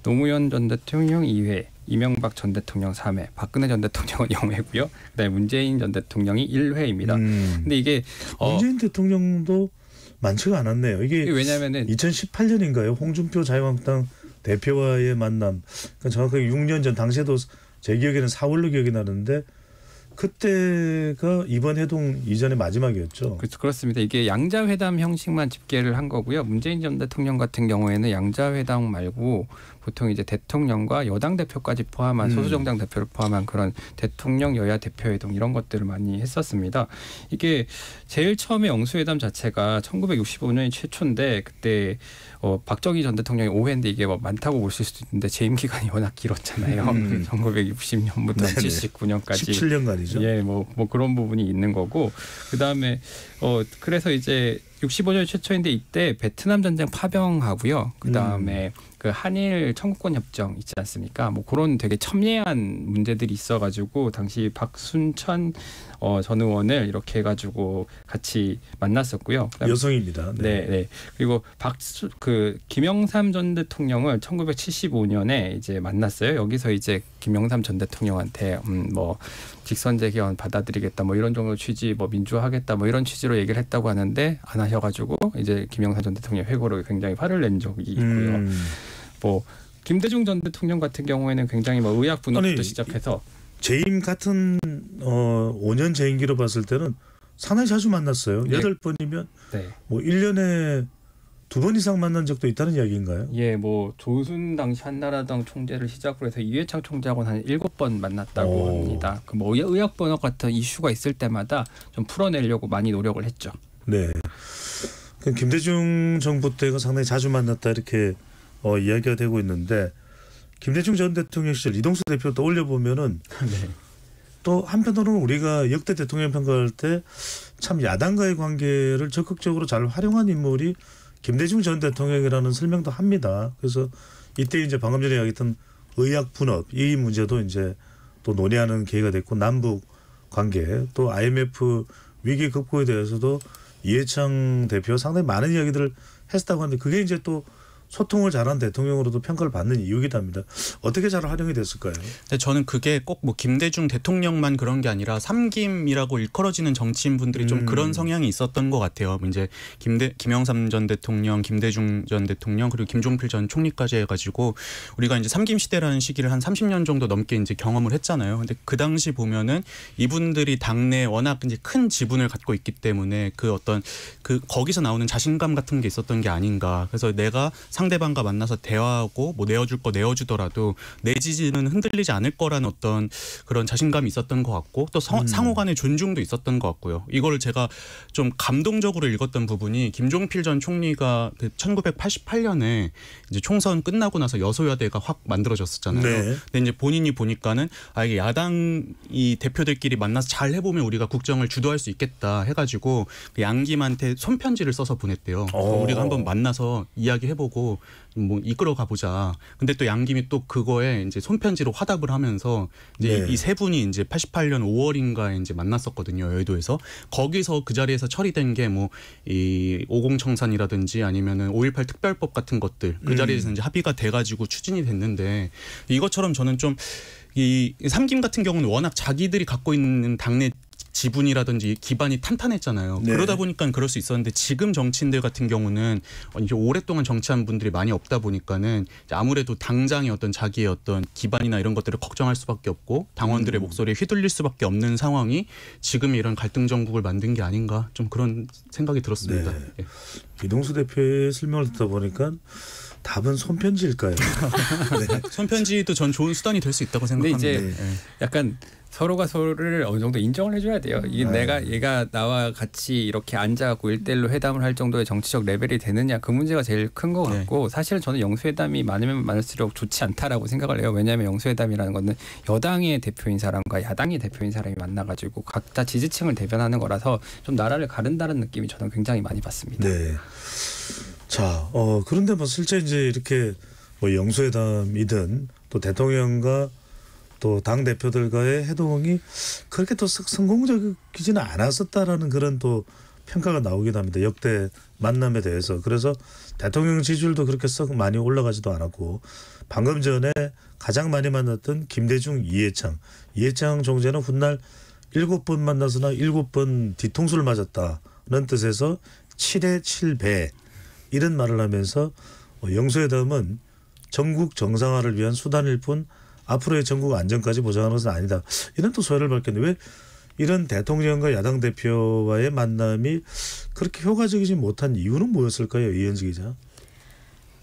Speaker 4: 노무현 전 대통령 2회, 이명박 전 대통령 3회, 박근혜 전 대통령은 0회고요. 그다음에 문재인 전 대통령이 1회입니다. 근데 이게
Speaker 1: 문재인 대통령도 많지가 않았네요. 이게
Speaker 4: 왜냐면은
Speaker 1: 2018년인가요? 홍준표 자유한국당 대표와의 만남. 그러니까 정확하게 6년 전 당시에도 제 기억에는 4월로 기억이 나는데 그때가 이번 해동 이전의 마지막이었죠.
Speaker 4: 그렇습니다. 이게 양자회담 형식만 집계를 한 거고요. 문재인 전 대통령 같은 경우에는 양자회담 말고 보통 이제 대통령과 여당 대표까지 포함한 소수정당 대표를 포함한 그런 대통령 여야 대표회동 이런 것들을 많이 했었습니다. 이게 제일 처음에 영수회담 자체가 1965년이 최초인데 그때 박정희 전 대통령이 5회인데 이게 뭐 많다고 보실 수도 있는데 재임 기간이 워낙 길었잖아요. 1960년부터 79년까지
Speaker 1: 17년간이죠.
Speaker 4: 예, 뭐 그런 부분이 있는 거고 그다음에 그래서 이제 65년 최초인데 이때 베트남 전쟁 파병하고요. 그다음에 그 한일 청구권 협정 있지 않습니까? 뭐 그런 되게 첨예한 문제들이 있어가지고 당시 박순천 전 의원을 이렇게 해가지고 같이 만났었고요.
Speaker 1: 여성입니다.
Speaker 4: 네, 네. 그리고 김영삼 전 대통령을 1975년에 이제 만났어요. 여기서 이제 김영삼 전 대통령한테 뭐 직선제 개헌 받아들이겠다, 뭐 이런 정도 취지, 뭐 민주화하겠다, 뭐 이런 취지로 얘기를 했다고 하는데 안 하셔가지고 이제 김영삼 전 대통령 회고로 굉장히 화를 낸 적이 있고요. 뭐 김대중 전 대통령 같은 경우에는 굉장히 뭐 의학 분업부터 시작해서
Speaker 1: 재임 같은 5년 재임기로 봤을 때는 상당히 자주 만났어요.
Speaker 4: 예.
Speaker 1: 8번이면
Speaker 4: 네.
Speaker 1: 뭐 1년에 2번 이상 만난 적도 있다는 이야기인가요?
Speaker 4: 예, 뭐 조순 당시 한나라당 총재를 시작으로 해서 이회창 총재하고는 한 7번 만났다고 합니다. 그 뭐 의학 번역 같은 이슈가 있을 때마다 좀 풀어내려고 많이 노력을 했죠.
Speaker 1: 네. 그 김대중 정부 때가 상당히 자주 만났다 이렇게 이야기가 되고 있는데 김대중 전 대통령 시절 이동수 대표 떠올려 보면은
Speaker 4: 네.
Speaker 1: 또 한편으로는 우리가 역대 대통령 평가할 때 참 야당과의 관계를 적극적으로 잘 활용한 인물이 김대중 전 대통령이라는 설명도 합니다. 그래서 이때 이제 방금 전에 이야기했던 의학 분업 이 문제도 이제 또 논의하는 계기가 됐고 남북 관계 또 IMF 위기 극복에 대해서도 이해창 대표 상당히 많은 이야기들을 했다고 하는데 그게 이제 또 소통을 잘한 대통령으로도 평가를 받는 이유기도 합니다. 어떻게 잘 활용이 됐을까요?
Speaker 5: 근데 저는 그게 꼭 뭐 김대중 대통령만 그런 게 아니라 삼김이라고 일컬어지는 정치인분들이 좀 그런 성향이 있었던 것 같아요. 이제 김영삼 전 대통령, 김대중 전 대통령 그리고 김종필 전 총리까지 해가지고 우리가 이제 삼김 시대라는 시기를 한 30년 정도 넘게 이제 경험을 했잖아요. 근데 그 당시 보면은 이분들이 당내 워낙 이제 큰 지분을 갖고 있기 때문에 그 어떤 그 거기서 나오는 자신감 같은 게 있었던 게 아닌가. 그래서 내가 상대방과 만나서 대화하고 뭐 내어줄 거 내어주더라도 내 지지는 흔들리지 않을 거라는 어떤 그런 자신감이 있었던 것 같고 또 상호 간의 존중도 있었던 것 같고요. 이걸 제가 좀 감동적으로 읽었던 부분이 김종필 전 총리가 그 1988년에 이제 총선 끝나고 나서 여소야대가 확 만들어졌었잖아요.
Speaker 1: 네.
Speaker 5: 근데 이제 본인이 보니까는 이게 야당 이 대표들끼리 만나서 잘 해보면 우리가 국정을 주도할 수 있겠다 해가지고 그 양김한테 손편지를 써서 보냈대요. 우리가 한번 만나서 이야기해보고 뭐 이끌어가 보자. 근데 또 양김이 또 그거에 이제 손편지로 화답을 하면서 이제
Speaker 1: 네.
Speaker 5: 이 세 분이 이제 88년 5월인가에 이제 만났었거든요. 여의도에서. 거기서 그 자리에서 처리된 게 뭐 이 50청산이라든지 아니면은 5.18 특별법 같은 것들 그 자리에서 이제 합의가 돼가지고 추진이 됐는데 이것처럼 저는 좀 이 삼김 같은 경우는 워낙 자기들이 갖고 있는 당내 지분이라든지 기반이 탄탄했잖아요.
Speaker 1: 네.
Speaker 5: 그러다 보니까 그럴 수 있었는데 지금 정치인들 같은 경우는 이제 오랫동안 정치한 분들이 많이 없다 보니까는 아무래도 당장의 어떤 자기의 어떤 기반이나 이런 것들을 걱정할 수밖에 없고 당원들의 목소리에 휘둘릴 수밖에 없는 상황이 지금 이런 갈등 정국을 만든 게 아닌가 좀 그런 생각이 들었습니다.
Speaker 1: 네.
Speaker 5: 예.
Speaker 1: 이동수 대표의 설명을 듣다 보니까 답은 손편지일까요? 네.
Speaker 5: 손편지도 전 좋은 수단이 될 수 있다고
Speaker 4: 근데
Speaker 5: 생각합니다.
Speaker 4: 이제
Speaker 5: 예.
Speaker 4: 약간 서로가 서로를 어느 정도 인정을 해줘야 돼요. 이게 얘가 나와 같이 이렇게 앉아갖고 1대1로 회담을 할 정도의 정치적 레벨이 되느냐 그 문제가 제일 큰 것 같고 사실은 저는 영수회담이 많으면 많을수록 좋지 않다라고 생각을 해요. 왜냐하면 영수회담이라는 거는 여당의 대표인 사람과 야당의 대표인 사람이 만나가지고 각자 지지층을 대변하는 거라서 좀 나라를 가른다는 느낌이 저는 굉장히 많이 받습니다.
Speaker 1: 네. 자, 그런데 뭐 실제 이제 이렇게 뭐 영수회담이든 또 대통령과 또 당 대표들과의 회동이 그렇게 또 성공적이지는 않았었다라는 그런 또 평가가 나오기도 합니다. 역대 만남에 대해서. 그래서 대통령 지지율도 그렇게 썩 많이 올라가지도 않았고 방금 전에 가장 많이 만났던 김대중, 이해창 총재는 훗날 7번 만나서나 7번 뒤통수를 맞았다는 뜻에서 7의 7배 이런 말을 하면서 영수회담은 전국 정상화를 위한 수단일 뿐 앞으로의 전국 안정까지 보장하는 것은 아니다. 이런 또 소회를 밝혔는데 왜 이런 대통령과 야당 대표와의 만남이 그렇게 효과적이지 못한 이유는 뭐였을까요? 이현지 기자.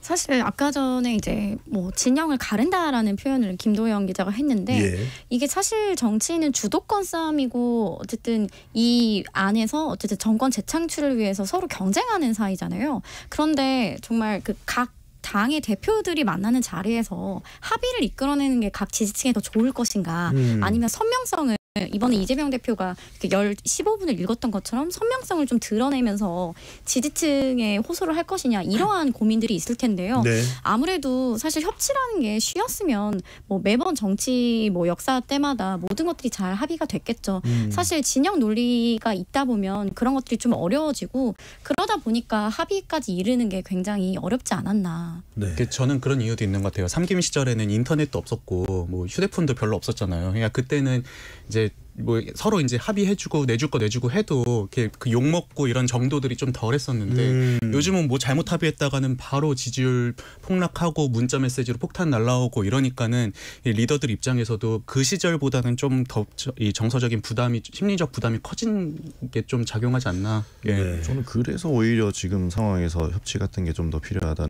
Speaker 6: 사실 아까 전에 이제 뭐 진영을 가른다라는 표현을 김도영 기자가 했는데 이게 사실 정치인은 주도권 싸움이고 어쨌든 이 안에서 어쨌든 정권 재창출을 위해서 서로 경쟁하는 사이잖아요. 그런데 정말 그 각 당의 대표들이 만나는 자리에서 합의를 이끌어내는 게 각 지지층에 더 좋을 것인가 아니면 선명성을 이번에 이재명 대표가 15분을 읽었던 것처럼 선명성을 좀 드러내면서 지지층에 호소를 할 것이냐 이러한 고민들이 있을 텐데요.
Speaker 1: 네.
Speaker 6: 아무래도 사실 협치라는 게 쉬웠으면 뭐 매번 정치 뭐 역사 때마다 모든 것들이 잘 합의가 됐겠죠. 사실 진영 논리가 있다 보면 그런 것들이 좀 어려워지고 그러다 보니까 합의까지 이르는 게 굉장히 어렵지 않았나.
Speaker 1: 네.
Speaker 5: 저는 그런 이유도 있는 것 같아요. 삼김 시절에는 인터넷도 없었고 뭐 휴대폰도 별로 없었잖아요. 그러니까 그때는 이제 뭐 서로 이제 합의해주고 내줄 거 내주고 해도 이렇게 그 욕 먹고 이런 정도들이 좀 덜했었는데 요즘은 뭐 잘못 합의했다가는 바로 지지율 폭락하고 문자 메시지로 폭탄 날라오고 이러니까는 이 리더들 입장에서도 그 시절보다는 좀 더 이 정서적인 부담이 심리적 부담이 커진 게 좀 작용하지 않나. 예.
Speaker 1: 네.
Speaker 7: 저는 그래서 오히려 지금 상황에서 협치 같은 게 좀 더 필요하다는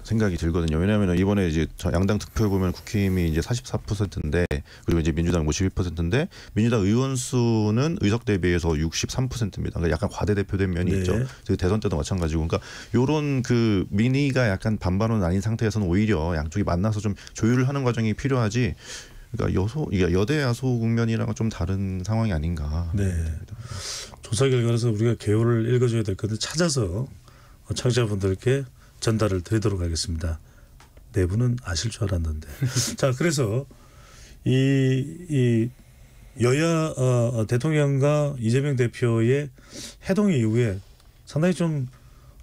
Speaker 7: 생각이 들거든요. 왜냐하면 이번에 이제 양당 득표 보면 국힘이 이제 44%인데 그리고 이제 민주당 52%인데 민주당 의원 수는 의석 대비해서 63%입니다. 그러니까 약간 과대대표된 면이 있죠. 대선 때도 마찬가지고. 그러니까 이런 그 민의가 약간 반반은 아닌 상태에서는 오히려 양쪽이 만나서 좀 조율을 하는 과정이 필요하지. 그러니까 여대 야소 국면이랑은 좀 다른 상황이 아닌가.
Speaker 1: 네. 조사 결과에서 우리가 개요를 읽어줘야 될 건데 찾아서 청취자분들께 전달을 드리도록 하겠습니다. 내부는 아실 줄 알았는데. 자, 그래서 이 여야 대통령과 이재명 대표의 회동 이후에 상당히 좀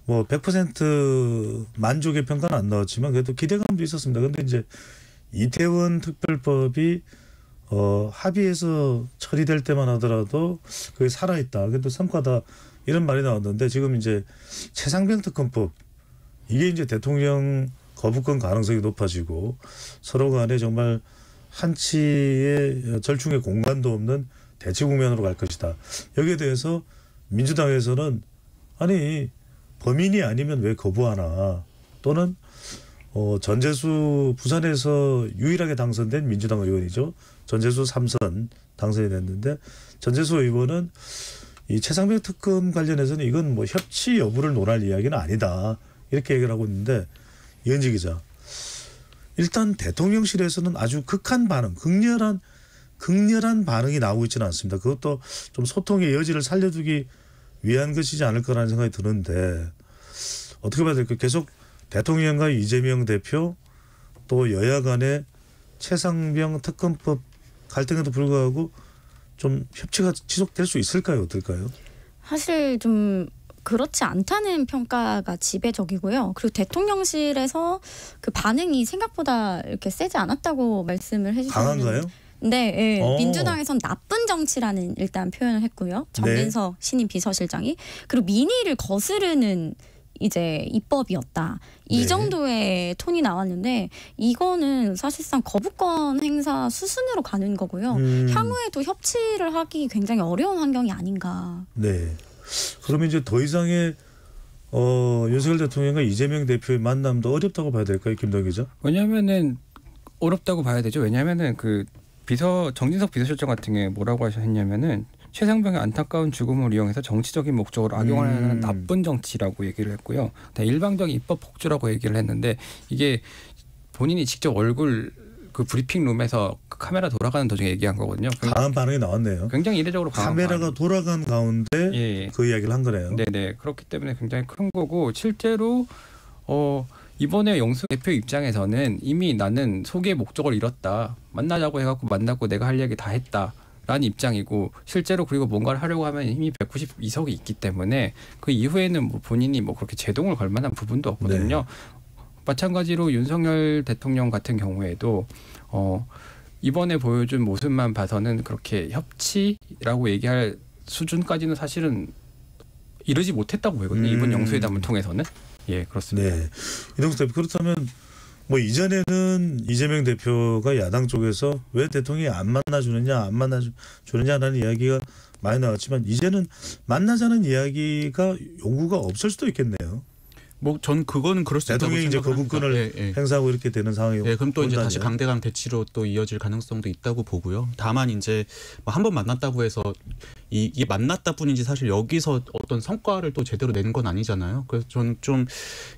Speaker 1: 뭐 100% 만족의 평가는 안 나왔지만 그래도 기대감도 있었습니다. 그런데 이제 이태원 특별법이 합의해서 처리될 때만 하더라도 그게 살아있다. 그래도 성과다. 이런 말이 나왔는데 지금 이제 최상병 특검법 이게 이제 대통령 거부권 가능성이 높아지고 서로 간에 정말 한치의 절충의 공간도 없는 대치 국면으로 갈 것이다. 여기에 대해서 민주당에서는 아니 범인이 아니면 왜 거부하나 또는 전재수 부산에서 유일하게 당선된 민주당 의원이죠. 전재수 3선 당선이 됐는데 전재수 의원은 이 최상병 특검 관련해서는 이건 뭐 협치 여부를 논할 이야기는 아니다. 이렇게 얘기를 하고 있는데 이현지 기자. 일단 대통령실에서는 아주 극한 반응, 극렬한 반응이 나오고 있지는 않습니다. 그것도 좀 소통의 여지를 살려두기 위한 것이지 않을까라는 생각이 드는데 어떻게 봐야 될까요? 계속 대통령과 이재명 대표 또 여야 간의 최상병 특검법 갈등에도 불구하고 좀 협치가 지속될 수 있을까요? 어떨까요?
Speaker 6: 사실 좀 그렇지 않다는 평가가 지배적이고요. 그리고 대통령실에서 그 반응이 생각보다 이렇게 세지 않았다고 말씀을 해주셨는데
Speaker 1: 강한가요?
Speaker 6: 네, 예. 민주당에선 나쁜 정치라는 일단 표현을 했고요. 정진석 신임 비서실장이 그리고 민의를 거스르는 이제 입법이었다. 이
Speaker 1: 네.
Speaker 6: 정도의 톤이 나왔는데 이거는 사실상 거부권 행사 수순으로 가는 거고요. 향후에도 협치를 하기 굉장히 어려운 환경이 아닌가.
Speaker 1: 네. 그러면 이제 더 이상의 윤석열 대통령과 이재명 대표의 만남도 어렵다고 봐야 될까요, 김동 기자?
Speaker 4: 왜냐하면은 어렵다고 봐야 되죠. 왜냐하면은 그 정진석 비서실장 같은 게 뭐라고 하셨냐면은 최상병의 안타까운 죽음을 이용해서 정치적인 목적으로 악용하는 나쁜 정치라고 얘기를 했고요. 일방적인 입법 폭주라고 얘기를 했는데 이게 본인이 직접 얼굴 그 브리핑 룸에서 그 카메라 돌아가는 도중에 얘기한 거거든요.
Speaker 1: 강한 반응이 나왔네요.
Speaker 4: 굉장히 이례적으로 강한
Speaker 1: 카메라가 돌아간 가운데
Speaker 4: 예.
Speaker 1: 그 이야기를 한 거네요.
Speaker 4: 네네. 그렇기 때문에 굉장히 큰 거고 실제로 이번에 영수 대표 입장에서는 이미 나는 소개의 목적을 잃었다. 만나자고 해갖고 만나고 내가 할 얘기 다 했다. 라는 입장이고 실제로 그리고 뭔가를 하려고 하면 이미 192석이 있기 때문에 그 이후에는 뭐 본인이 뭐 그렇게 제동을 걸 만한 부분도 없거든요. 네. 마찬가지로 윤석열 대통령 같은 경우에도 이번에 보여준 모습만 봐서는 그렇게 협치라고 얘기할 수준까지는 사실은 이르지 못했다고 보거든요. 이번 영수회담을 통해서는. 예, 그렇습니다.
Speaker 1: 네. 이동수 대표 그렇다면 뭐 이전에는 이재명 대표가 야당 쪽에서 왜 대통령이 안 만나주느냐라는 이야기가 많이 나왔지만 이제는 만나자는 이야기가 요구가 없을 수도 있겠네요.
Speaker 5: 뭐 전 그거는 그럴 수 있다고
Speaker 1: 대통령이 이제
Speaker 5: 생각을
Speaker 1: 거부권을 행사하고 이렇게 되는 상황이
Speaker 5: 그럼 또 이제
Speaker 1: 온다면.
Speaker 5: 다시 강대강 대치로 또 이어질 가능성도 있다고 보고요. 다만 이제 한 번 만났다고 해서 이게 만났다 뿐이지 사실 여기서 어떤 성과를 또 제대로 낸 건 아니잖아요. 그래서 저는 좀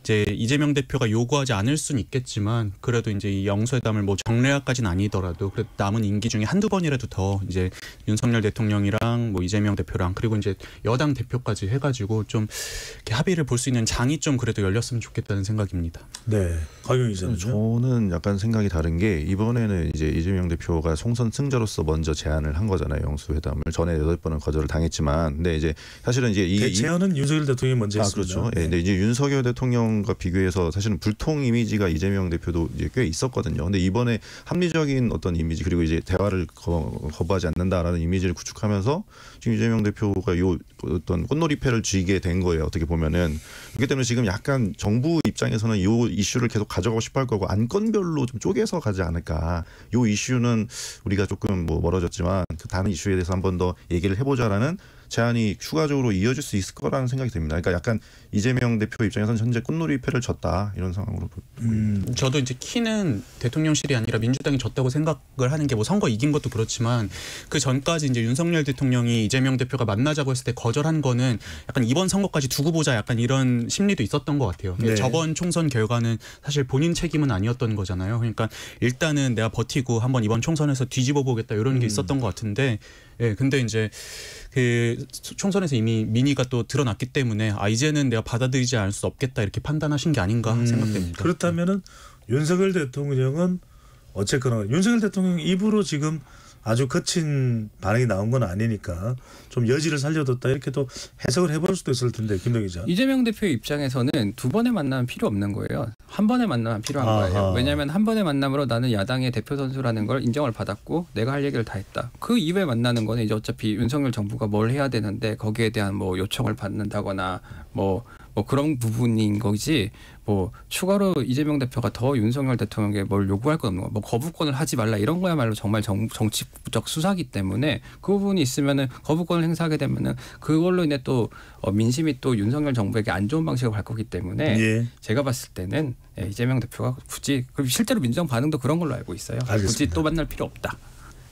Speaker 5: 이제 이재명 대표가 요구하지 않을 수는 있겠지만 그래도 이제 이 영수회담을 뭐 정례화까지는 아니더라도 그래도 남은 임기 중에 한두 번이라도 더 이제 윤석열 대통령이랑 뭐 이재명 대표랑 그리고 이제 여당 대표까지 해가지고 좀 이렇게 합의를 볼 수 있는 장이 좀 그래도 열렸으면 좋겠다는 생각입니다.
Speaker 1: 네, 강용 기자는요?
Speaker 7: 저는 약간 생각이 다른 게 이번에는 이제 이재명 대표가 총선 승자로서 먼저 제안을 한 거잖아요. 영수회담을 전에 8번은 거절을 당했지만, 근데 이제 사실은 이제 이
Speaker 1: 제안은 윤석열 대통령이 먼저 했습니다.
Speaker 7: 그렇죠. 네. 근데 이제 윤석열 대통령과 비교해서 사실은 불통 이미지가 이재명 대표도 이제 꽤 있었거든요. 근데 이번에 합리적인 어떤 이미지 그리고 이제 대화를 거부하지 않는다라는 이미지를 구축하면서 지금 이재명 대표가 요 어떤 꽃놀이패를 쥐게 된 거예요. 어떻게 보면은 그렇기 때문에 지금 약간 정부 입장에서는 이 이슈를 계속 가져가고 싶어할 거고 안건별로 좀 쪼개서 가지 않을까. 이 이슈는 우리가 조금 뭐 멀어졌지만 그 다른 이슈에 대해서 한 번 더 얘기를 해보자라는 제안이 추가적으로 이어질 수 있을 거라는 생각이 듭니다. 그러니까 약간 이재명 대표 입장에서는 현재 꽃놀이패를 졌다 이런 상황으로.
Speaker 5: 저도 이제 키는 대통령실이 아니라 민주당이 졌다고 생각을 하는 게 뭐 선거 이긴 것도 그렇지만 그 전까지 이제 윤석열 대통령이 이재명 대표가 만나자고 했을 때 거절한 거는 약간 이번 선거까지 두고 보자 약간 이런 심리도 있었던 것 같아요.
Speaker 1: 네.
Speaker 5: 저번 총선 결과는 사실 본인 책임은 아니었던 거잖아요. 그러니까 일단은 내가 버티고 한번 이번 총선에서 뒤집어 보겠다 이런 게 있었던 것 같은데, 예, 근데 이제 그 총선에서 이미 민의가 또 드러났기 때문에 이제는 내가 받아들이지 않을 수 없겠다 이렇게 판단하신 게 아닌가 생각됩니다.
Speaker 1: 그렇다면은 윤석열 대통령은 어쨌거나 윤석열 대통령 입으로 지금 아주 거친 반응이 나온 건 아니니까 좀 여지를 살려뒀다 이렇게 또 해석을 해볼 수도 있을 텐데 김동 기자.
Speaker 4: 이재명 대표의 입장에서는 두 번의 만남은 필요 없는 거예요. 한 번의 만남은 필요한
Speaker 1: 아하.
Speaker 4: 거예요. 왜냐하면 한 번의 만남으로 나는 야당의 대표 선수라는 걸 인정을 받았고 내가 할 얘기를 다 했다. 그 이후에 만나는 거는 이제 어차피 윤석열 정부가 뭘 해야 되는데 거기에 대한 뭐 요청을 받는다거나 뭐 그런 부분인 거지. 뭐 추가로 이재명 대표가 더 윤석열 대통령에게 뭘 요구할 건 없는 거. 뭐 거부권을 하지 말라 이런 거야말로 정말 정치적 수사기 때문에 그 부분이 있으면은 거부권을 행사하게 되면은 그걸로 인해 또 민심이 또 윤석열 정부에게 안 좋은 방식으로 갈 거기 때문에
Speaker 1: 예.
Speaker 4: 제가 봤을 때는 이재명 대표가 굳이 그리고 실제로 민주당 반응도 그런 걸로 알고 있어요.
Speaker 1: 알겠습니다.
Speaker 4: 굳이 또 만날 필요 없다.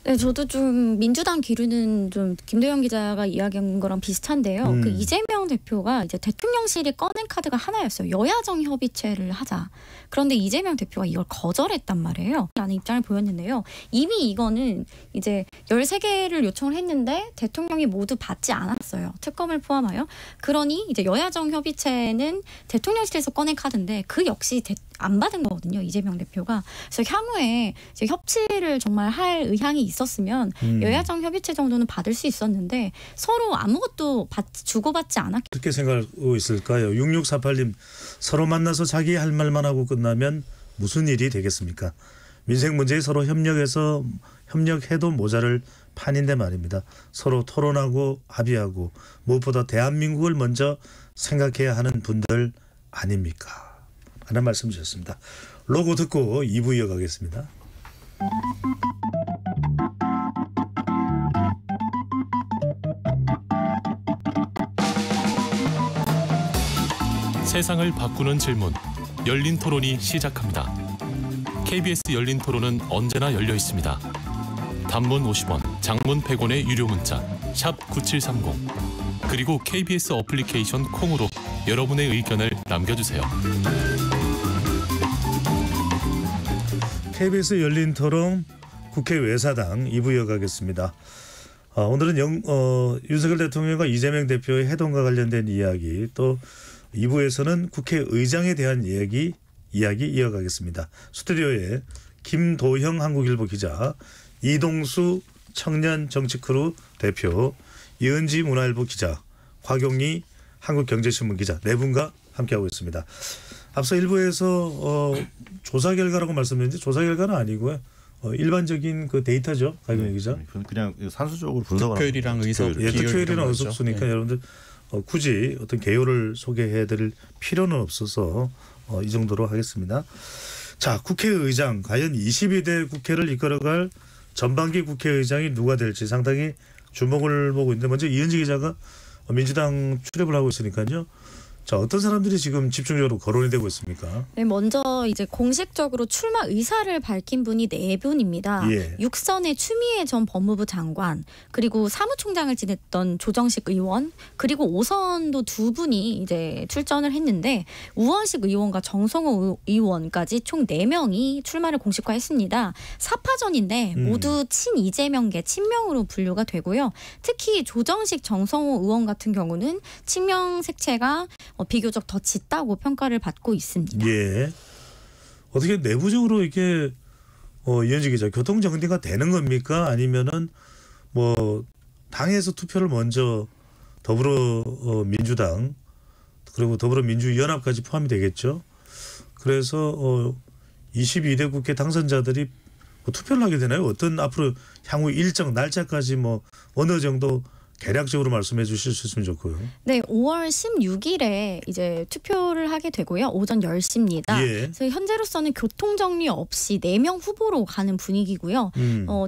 Speaker 6: 네, 저도 좀 민주당 기류는 좀 김도영 기자가 이야기한 거랑 비슷한데요. 그 이재명 대표가 이제 대통령실이 꺼낸 카드가 하나였어요. 여야정 협의체를 하자. 그런데 이재명 대표가 이걸 거절했단 말이에요. 라는 입장을 보였는데요. 이미 이거는 이제 13개를 요청을 했는데 대통령이 모두 받지 않았어요. 특검을 포함하여. 그러니 이제 여야정 협의체는 대통령실에서 꺼낸 카드인데 그 역시 안 받은 거거든요. 이재명 대표가. 그래서 향후에 이제 협치를 정말 할 의향이 있었으면 여야정 협의체 정도는 받을 수 있었는데 서로 아무것도 주고받지 않았기
Speaker 1: 어떻게 생각하고 있을까요? 6648님 서로 만나서 자기 할 말만 하고 끝나면 무슨 일이 되겠습니까? 민생 문제에 서로 협력해도 모자랄 판인데 말입니다. 서로 토론하고 합의하고 무엇보다 대한민국을 먼저 생각해야 하는 분들 아닙니까? 하는 말씀 주셨습니다. 로고 듣고 2부 이어가겠습니다.
Speaker 2: 세상을 바꾸는 질문 열린 토론이 시작합니다. KBS 열린 토론은 언제나 열려 있습니다. 단문 50원, 장문 100원의 유료 문자 샵 9730 그리고 KBS 어플리케이션 콩으로 여러분의 의견을 남겨주세요.
Speaker 1: KBS 열린 토론 국회 외사당 2부 이어가겠습니다. 오늘은 윤석열 대통령과 이재명 대표의 회동과 관련된 이야기 또 2부에서는 국회의장에 대한 이야기 이어가겠습니다. 스튜디오에 김도형 한국일보 기자, 이동수 청년정치크루 대표, 이은지 문화일보 기자, 곽용리 한국경제신문 기자 네 분과 함께하고 있습니다. 앞서 1부에서 조사 결과라고 말씀드렸는데 조사 결과는 아니고요. 일반적인 그 데이터죠. 곽용리 기자.
Speaker 7: 그냥 산수적으로 분석을
Speaker 5: 득표율이랑 의석
Speaker 1: 예, 득표율이나
Speaker 5: 비율
Speaker 1: 의석수니까 여러분들 굳이 어떤 개요를 소개해드릴 필요는 없어서 이 정도로 하겠습니다. 자, 국회의장 과연 22대 국회를 이끌어갈 전반기 국회의장이 누가 될지 상당히 주목을 보고 있는데 먼저 이은지 기자가 민주당 출입을 하고 있으니까요. 자, 어떤 사람들이 지금 집중적으로 거론이 되고 있습니까?
Speaker 6: 네, 먼저 이제 공식적으로 출마 의사를 밝힌 분이 4분입니다.
Speaker 1: 예.
Speaker 6: 6선의 추미애 전 법무부 장관, 그리고 사무총장을 지냈던 조정식 의원, 그리고 5선도 2분이 이제 출전을 했는데 우원식 의원과 정성호 의원까지 총 4명이 출마를 공식화했습니다. 4파전인데 모두 친이재명계 친명으로 분류가 되고요. 특히 조정식 정성호 의원 같은 경우는 친명 색채가 비교적 더 짙다고 평가를 받고 있습니다.
Speaker 1: 예. 어떻게 내부적으로 이게 이현지 기자 교통 정리가 되는 겁니까? 아니면은 뭐 당에서 투표를 먼저 더불어민주당 그리고 더불어민주연합까지 포함이 되겠죠. 그래서 22대 국회 당선자들이 뭐 투표를 하게 되나요? 어떤 앞으로 향후 일정 날짜까지 뭐 어느 정도 대략적으로 말씀해 주실 수 있으면 좋고요.
Speaker 6: 네, 5월 16일에 이제 투표를 하게 되고요. 오전 10시입니다.
Speaker 1: 예.
Speaker 6: 그래서 현재로서는 교통 정리 없이 4명 후보로 가는 분위기고요.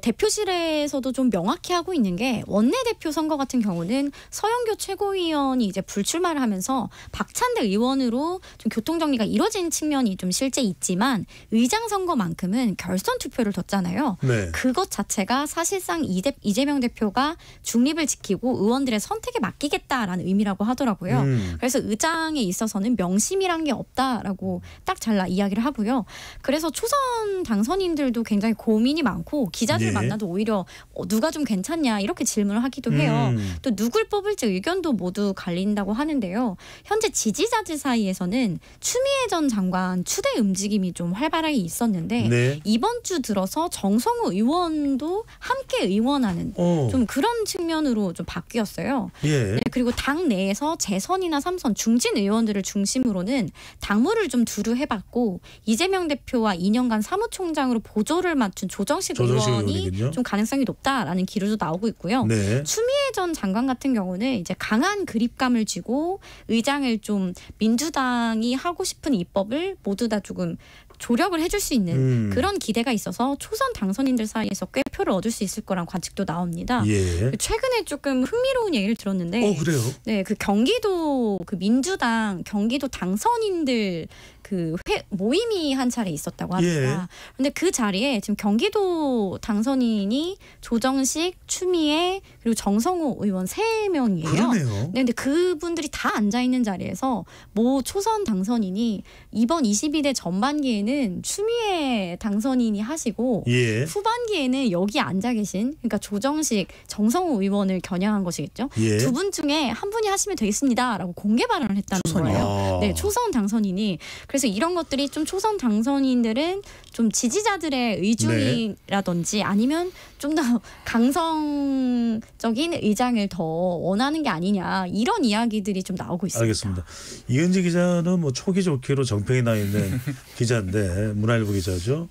Speaker 6: 대표실에서도 좀 명확히 하고 있는 게 원내대표 선거 같은 경우는 서영교 최고위원이 이제 불출마를 하면서 박찬대 의원으로 좀 교통 정리가 이뤄진 측면이 좀 실제 있지만 의장 선거만큼은 결선 투표를 뒀잖아요.
Speaker 1: 네.
Speaker 6: 그것 자체가 사실상 이재명 대표가 중립을 지키고 가지고 의원들의 선택에 맡기겠다라는 의미라고 하더라고요. 그래서 의장에 있어서는 명심이란 게 없다라고 딱 잘라 이야기를 하고요. 그래서 초선 당선인들도 굉장히 고민이 많고 기자들
Speaker 1: 예.
Speaker 6: 만나도 오히려 누가 좀 괜찮냐 이렇게 질문을 하기도 해요. 또 누굴 뽑을지 의견도 모두 갈린다고 하는데요. 현재 지지자들 사이에서는 추미애 전 장관 추대 움직임이 좀 활발하게 있었는데
Speaker 1: 네.
Speaker 6: 이번 주 들어서 정성호 의원도 함께 의원하는 좀 그런 측면으로 좀 바뀌었어요.
Speaker 1: 예.
Speaker 6: 네, 그리고 당 내에서 재선이나 삼선 중진 의원들을 중심으로는 당무를 좀 두루 해봤고 이재명 대표와 2년간 사무총장으로 보조를 맡춘 조정식 의원이
Speaker 1: 의원이군요.
Speaker 6: 좀 가능성이 높다라는 기류도 나오고 있고요.
Speaker 1: 네.
Speaker 6: 추미애 전 장관 같은 경우는 이제 강한 그립감을 쥐고 의장을 좀 민주당이 하고 싶은 입법을 모두 다 조금 조력을 해줄 수 있는 그런 기대가 있어서 초선 당선인들 사이에서 꽤 표를 얻을 수 있을 거란 관측도 나옵니다.
Speaker 1: 예.
Speaker 6: 최근에 조금 흥미로운 얘기를 들었는데,
Speaker 1: 그래요?
Speaker 6: 네, 그 경기도 그 민주당 경기도 당선인들 그 모임이 한 차례 있었다고 합니다. 그런데 그 자리에 지금 경기도 당선인이 조정식, 추미애 그리고 정성호 의원 3명이에요.
Speaker 1: 그러네요.
Speaker 6: 네, 근데 그분들이 다 앉아 있는 자리에서 모 초선 당선인이 이번 22대 전반기에는 추미애 당선인이 하시고
Speaker 1: 예.
Speaker 6: 후반기에는 여기 앉아 계신 그러니까 조정식, 정성호 의원을 겨냥한 것이겠죠.
Speaker 1: 예.
Speaker 6: 두 분 중에 한 분이 하시면 되겠습니다라고 공개 발언을 했다는 거예요. 네, 초선 당선인이. 그래서 이런 것들이 좀 초선 당선인들은 좀 지지자들의 의중이라든지 아니면 좀 더 강성적인 의장을 더 원하는 게 아니냐 이런 이야기들이 좀 나오고 있습니다.
Speaker 1: 알겠습니다. 이은지 기자는 뭐 초기 좋기로 정평에 나 있는 기자인데 문화일보 기자죠.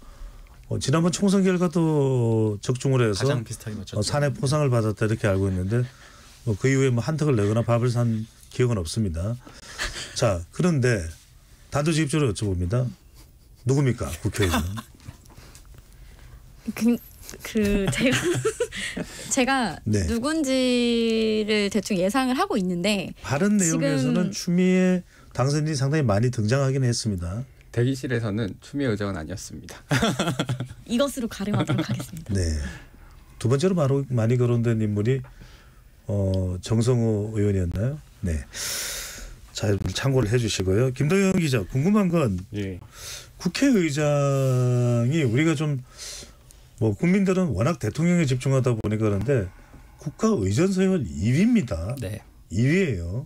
Speaker 1: 지난번 총선 결과도 적중을 해서
Speaker 5: 가장 비슷하게 맞췄죠.
Speaker 1: 산에 포상을 받았다 이렇게 알고 있는데 그 이후에 뭐 한턱을 내거나 밥을 산 기억은 없습니다. 자, 그런데 단도직입적으로 여쭤봅니다. 누굽니까 국회의원?
Speaker 6: 제가
Speaker 1: 네.
Speaker 6: 누군지를 대충 예상을 하고 있는데
Speaker 1: 발언 내용에서는 추미애 당선인이 상당히 많이 등장하긴 했습니다.
Speaker 4: 대기실에서는 추미애 의장은 아니었습니다.
Speaker 6: 이것으로 가름하도록 하겠습니다.
Speaker 1: 네. 두 번째로 많이 거론된 인물이 정성호 의원이었나요? 네. 자, 참고를 해주시고요. 김동영 기자, 궁금한 건
Speaker 4: 예.
Speaker 1: 국회의장이 우리가 좀 뭐 국민들은 워낙 대통령에 집중하다 보니까 그런데 국가의전 서열 2위입니다.
Speaker 4: 네.
Speaker 1: 2위예요.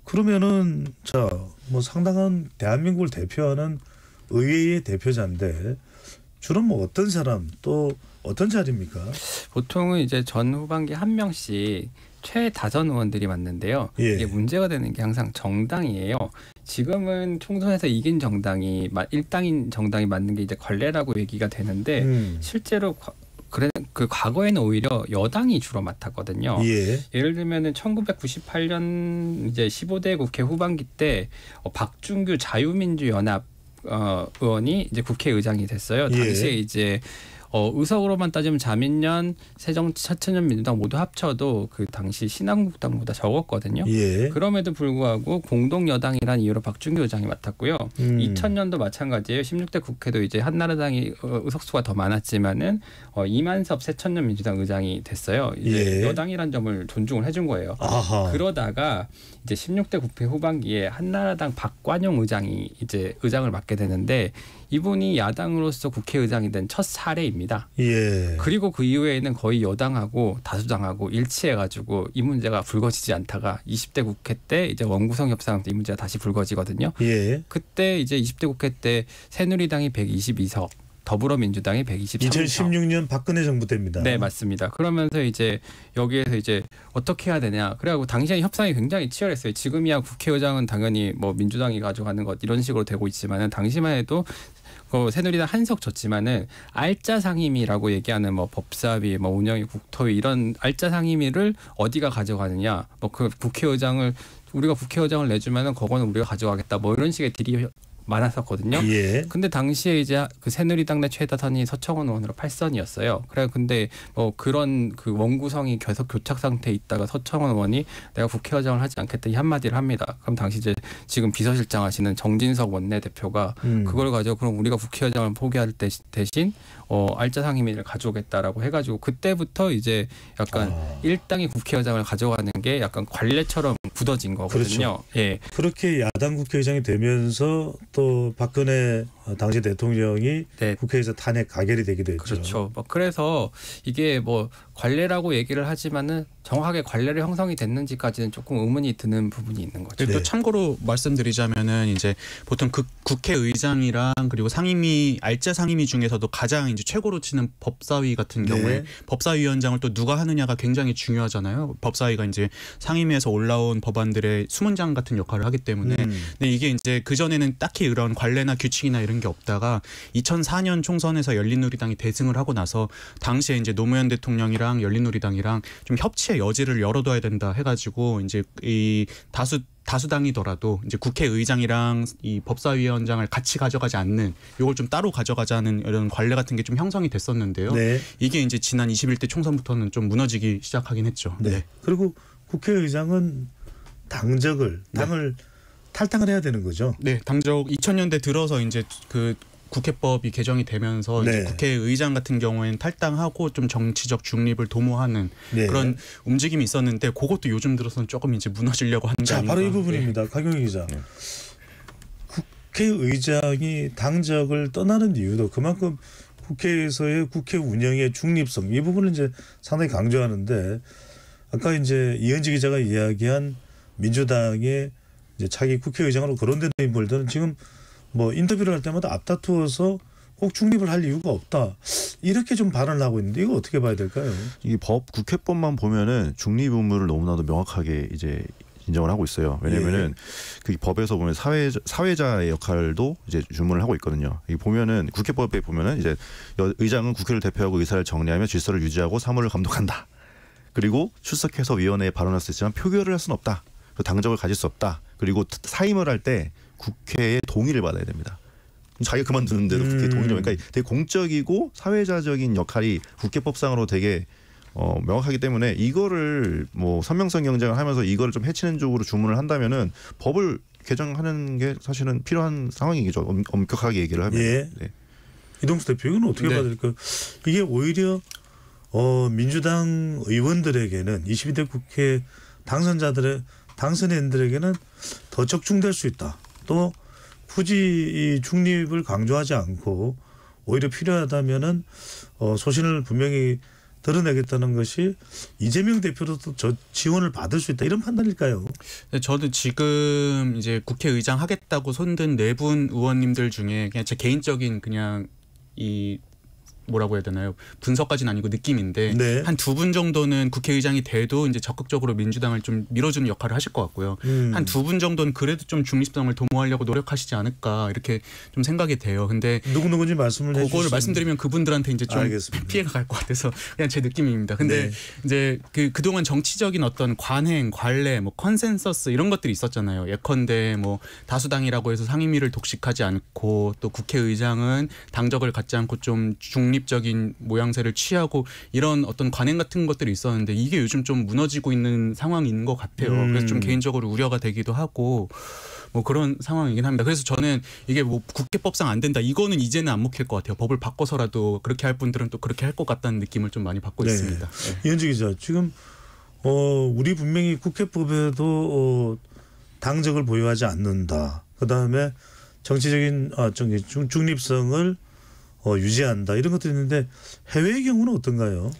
Speaker 1: 그러면은 자, 뭐 상당한 대한민국을 대표하는 의회의 대표자인데 주로 뭐 어떤 사람 또 어떤 자리입니까?
Speaker 4: 보통은 이제 전 후반기 한 명씩 최다선 의원들이 맞는데요.
Speaker 1: 예.
Speaker 4: 이게 문제가 되는 게 항상 정당이에요. 지금은 총선에서 이긴 정당이 일당인 정당이 맞는 게 이제 관례라고 얘기가 되는데 실제로 그 과거에는 오히려 여당이 주로 맡았거든요.
Speaker 1: 예.
Speaker 4: 예를 들면은 1998년 이제 15대 국회 후반기 때 박준규 자유민주연합 의원이 이제 국회의장이 됐어요. 당시에 이제 의석으로만 따지면 자민련, 새정치, 차천연민주당 모두 합쳐도 그 당시 신한국당보다 적었거든요.
Speaker 1: 예.
Speaker 4: 그럼에도 불구하고 공동 여당이라는 이유로 박준규 의장이 맡았고요. 2000년도 마찬가지예요. 16대 국회도 이제 한나라당이 의석수가 더 많았지만은 이만섭 새천년민주당 의장이 됐어요. 이제
Speaker 1: 예.
Speaker 4: 여당이란 점을 존중을 해준 거예요.
Speaker 1: 아하.
Speaker 4: 그러다가 이제 16대 국회 후반기에 한나라당 박관용 의장이 이제 의장을 맡게 되는데 이분이 야당으로서 국회의장이 된 첫 사례입니다.
Speaker 1: 예.
Speaker 4: 그리고 그 이후에는 거의 여당하고 다수당하고 일치해가지고 이 문제가 불거지지 않다가 20대 국회 때 이제 원구성 협상 때 이 문제가 다시 불거지거든요.
Speaker 1: 예.
Speaker 4: 그때 이제 20대 국회 때 새누리당이 122석, 더불어민주당이 123석.
Speaker 1: 2016년 박근혜 정부 때입니다.
Speaker 4: 네, 맞습니다. 그러면서 이제 여기에서 이제 어떻게 해야 되냐. 그래가지고 당시에 협상이 굉장히 치열했어요. 지금이야 국회의장은 당연히 뭐 민주당이 가져가는 것 이런 식으로 되고 있지만은 당시만 해도 새누리당 한석 줬지만은 알짜 상임위라고 얘기하는 뭐 법사위, 뭐 운영위, 국토위 이런 알짜 상임위를 어디가 가져가느냐. 뭐 그 국회의장을 우리가 국회의장을 내주면은 그거는 우리가 가져가겠다. 뭐 이런 식의 딜이 많았었거든요.
Speaker 1: 예.
Speaker 4: 근데 당시에 이제 그 새누리당 내 최다선이 서청원 의원으로 8선이었어요. 그래 근데 뭐 그런 그 원구성이 계속 교착 상태에 있다가 서청원 의원이 내가 국회의장을 하지 않겠다 이 한마디를 합니다. 그럼 당시 이제 지금 비서실장 하시는 정진석 원내대표가 그걸 가지고 그럼 우리가 국회의장을 포기할 대신 알짜 상임위를 가져오겠다라고 해가지고 그때부터 이제 약간 일당이 국회의장을 가져가는 게 약간 관례처럼 굳어진 거거든요.
Speaker 1: 그렇죠.
Speaker 4: 예.
Speaker 1: 그렇게 야당 국회의장이 되면서 또 박근혜 당시 대통령이
Speaker 4: 네.
Speaker 1: 국회에서 탄핵 가결이 되기도 했죠.
Speaker 4: 그렇죠. 그래서 이게 뭐 관례라고 얘기를 하지만은 정확하게 관례를 형성이 됐는지까지는 조금 의문이 드는 부분이 있는 거죠.
Speaker 5: 또
Speaker 1: 네.
Speaker 5: 참고로 말씀드리자면은 이제 보통 국회의장이랑 그리고 상임위 알짜 상임위 중에서도 가장 이제 최고로 치는 법사위 같은 경우에
Speaker 1: 네.
Speaker 5: 법사위원장을 또 누가 하느냐가 굉장히 중요하잖아요. 법사위가 이제 상임위에서 올라온 법안들의 수문장 같은 역할을 하기 때문에 근데 이게 이제 그 전에는 딱히 이런 관례나 규칙이나 이런 게 없다가 2004년 총선에서 열린우리당이 대승을 하고 나서 당시에 이제 노무현 대통령이랑 열린우리당이랑 좀 협치의 여지를 열어둬야 된다 해가지고 이제 이 다수당이더라도 이제 국회의장이랑 이 법사위원장을 같이 가져가지 않는 요걸 좀 따로 가져가자는 이런 관례 같은 게 좀 형성이 됐었는데요.
Speaker 1: 네.
Speaker 5: 이게 이제 지난 21대 총선부터는 좀 무너지기 시작하긴 했죠.
Speaker 1: 네. 그리고 국회의장은 당을 탈당을 해야 되는 거죠.
Speaker 5: 네, 당적 2000년대 들어서 이제 그 국회법이 개정이 되면서
Speaker 1: 네.
Speaker 5: 이제 국회의장 같은 경우에는 탈당하고 좀 정치적 중립을 도모하는
Speaker 1: 네.
Speaker 5: 그런 움직임이 있었는데 그것도 요즘 들어서는 조금 이제 무너지려고 하는 게
Speaker 1: 자,
Speaker 5: 아닌가.
Speaker 1: 바로 이 부분입니다. 강용희 기자. 국회의장이 당적을 떠나는 이유도 그만큼 국회에서의 국회 운영의 중립성 이 부분을 이제 상당히 강조하는데 아까 이제 이현지 기자가 이야기한 민주당의 이제 차기 국회의장으로 거론되는 인물들은 지금 뭐 인터뷰를 할 때마다 앞다투어서 꼭 중립을 할 이유가 없다 이렇게 좀 발언을 하고 있는데 이거 어떻게 봐야 될까요?
Speaker 7: 이 국회법만 보면은 중립 의무를 너무나도 명확하게 이제 인정을 하고 있어요. 왜냐면은 그 법에서 보면 사회자의 역할도 이제 주문을 하고 있거든요. 이 보면은 국회법에 보면은 이제 의장은 국회를 대표하고 의사를 정리하며 질서를 유지하고 사무를 감독한다. 그리고 출석해서 위원회에 발언할 수 있지만 표결을 할 수는 없다. 당적을 가질 수 없다. 그리고 사임을 할 때 국회의 동의를 받아야 됩니다. 자기가 그만두는데도 국회 동의를 그러니까 되게 공적이고 사회자적인 역할이 국회법상으로 되게 명확하기 때문에 이거를 뭐 선명성 경쟁을 하면서 이거를 좀 해치는 쪽으로 주문을 한다면은 법을 개정하는 게 사실은 필요한 상황이죠. 엄격하게 얘기를 하면.
Speaker 1: 예.
Speaker 7: 네.
Speaker 1: 이동수 대표 이건 어떻게 봐야 될까요? 이게 오히려 민주당 의원들에게는 22대 국회 당선인들에게는 더 적중될 수 있다. 또 굳이 이 중립을 강조하지 않고 오히려 필요하다면은 소신을 분명히 드러내겠다는 것이 이재명 대표로도 저 지원을 받을 수 있다 이런 판단일까요?
Speaker 5: 네, 저는 지금 이제 국회의장 하겠다고 손든 4분 의원님들 중에 그냥 제 개인적인 그냥 이 뭐라고 해야 되나요? 분석까지는 아니고 느낌인데
Speaker 1: 네.
Speaker 5: 한 2분 정도는 국회의장이 돼도 이제 적극적으로 민주당을 좀 밀어주는 역할을 하실 것 같고요. 한 2분 정도는 그래도 좀 중립성을 도모하려고 노력하시지 않을까 이렇게 좀 생각이 돼요. 근데
Speaker 1: 누군지 말씀을 해주시면
Speaker 5: 그거를 말씀드리면 그분들한테 이제 좀
Speaker 1: 알겠습니다.
Speaker 5: 피해가 갈 것 같아서 그냥 제 느낌입니다. 근데
Speaker 1: 네.
Speaker 5: 이제 그동안 정치적인 어떤 관행, 관례, 뭐 컨센서스 이런 것들이 있었잖아요. 예컨대 뭐 다수당이라고 해서 상임위를 독식하지 않고 또 국회의장은 당적을 갖지 않고 좀 중립적인 모양새를 취하고 이런 어떤 관행 같은 것들이 있었는데 이게 요즘 좀 무너지고 있는 상황인 것 같아요. 그래서 좀 개인적으로 우려가 되기도 하고 뭐 그런 상황이긴 합니다. 그래서 저는 이게 뭐 국회법상 안 된다. 이거는 이제는 안 먹힐 것 같아요. 법을 바꿔서라도 그렇게 할 분들은 또 그렇게 할 것 같다는 느낌을 좀 많이 받고 있습니다. 네.
Speaker 1: 이현주 기자, 지금 우리 분명히 국회법에도 당적을 보유하지 않는다. 그다음에 정치적인 중립성을 유지한다. 이런 것도 있는데 해외의 경우는 어떤가요?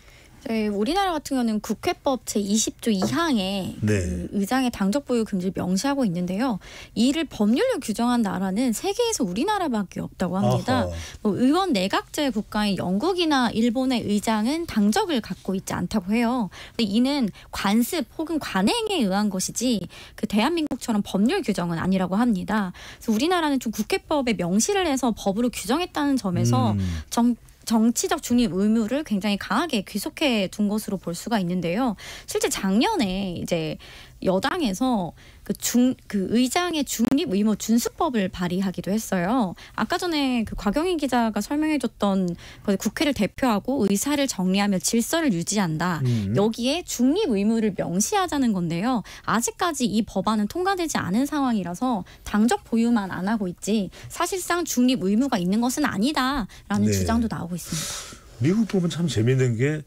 Speaker 6: 네, 우리나라 같은 경우는 국회법 제20조 2항에
Speaker 1: 네.
Speaker 6: 그 의장의 당적 보유 금지를 명시하고 있는데요. 이를 법률로 규정한 나라는 세계에서 우리나라밖에 없다고 합니다.
Speaker 1: 아하.
Speaker 6: 뭐 의원 내각제 국가인 영국이나 일본의 의장은 당적을 갖고 있지 않다고 해요. 근데 이는 관습 혹은 관행에 의한 것이지 그 대한민국처럼 법률 규정은 아니라고 합니다. 그래서 우리나라는 좀 국회법에 명시를 해서 법으로 규정했다는 점에서 정치적 중립 의무를 굉장히 강하게 귀속해 둔 것으로 볼 수가 있는데요. 실제 작년에 이제 여당에서 그 의장의 중립 의무 준수법을 발의하기도 했어요. 아까 전에 그 곽영희 기자가 설명해줬던 국회를 대표하고 의사를 정리하며 질서를 유지한다. 여기에 중립 의무를 명시하자는 건데요. 아직까지 이 법안은 통과되지 않은 상황이라서 당적 보유만 안 하고 있지 사실상 중립 의무가 있는 것은 아니다라는
Speaker 1: 네.
Speaker 6: 주장도 나오고 있습니다.
Speaker 1: 미국 법은 참 재미있는 게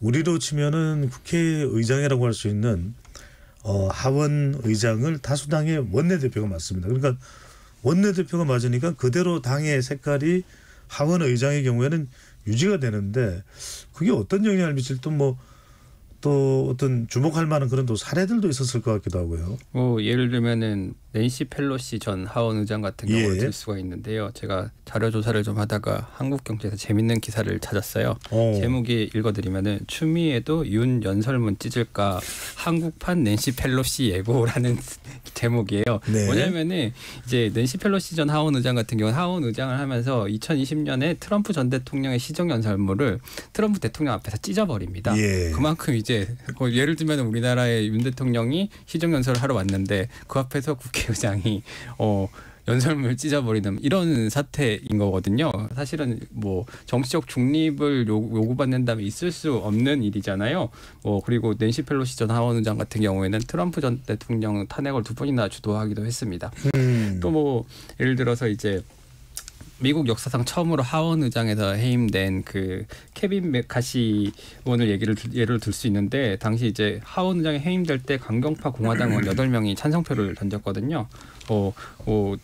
Speaker 1: 우리로 치면은 국회의장이라고 할 수 있는 하원 의장을 다수당의 원내대표가 맡습니다. 그러니까 원내대표가 맞으니까 그대로 당의 색깔이 하원 의장의 경우에는 유지가 되는데 그게 어떤 영향을 미칠지 또 어떤 주목할 만한 그런 또 사례들도 있었을 것 같기도 하고요.
Speaker 4: 뭐 예를 들면은 낸시 펠로시 전 하원 의장 같은 경우를
Speaker 1: 예.
Speaker 4: 들 수가 있는데요. 제가 자료 조사를 좀 하다가 한국경제에서 재밌는 기사를 찾았어요. 제목이 읽어드리면은 추미애도 윤 연설문 찢을까 한국판 낸시 펠로시 예고라는 제목이에요.
Speaker 1: 네.
Speaker 4: 뭐냐면은 이제 낸시 펠로시 전 하원 의장 같은 경우는 하원 의장을 하면서 2020년에 트럼프 전 대통령의 시정 연설문을 트럼프 대통령 앞에서 찢어버립니다.
Speaker 1: 예.
Speaker 4: 그만큼 이제 예를 들면 우리나라의 윤 대통령이 시정 연설을 하러 왔는데 그 앞에서 국회의장이 연설문을 찢어버리는 이런 사태인 거거든요. 사실은 뭐 정치적 중립을 요구받는다면 있을 수 없는 일이잖아요. 그리고 낸시 펠로시 전 하원 의장 같은 경우에는 트럼프 전 대통령 탄핵을 2번이나 주도하기도 했습니다. 또 뭐 예를 들어서 이제 미국 역사상 처음으로 하원 의장에서 해임된 그 케빈 맥카시 의원을 예를 들 수 있는데 당시 이제 하원 의장에 해임될 때 강경파 공화당 의원 8명이 찬성표를 던졌거든요.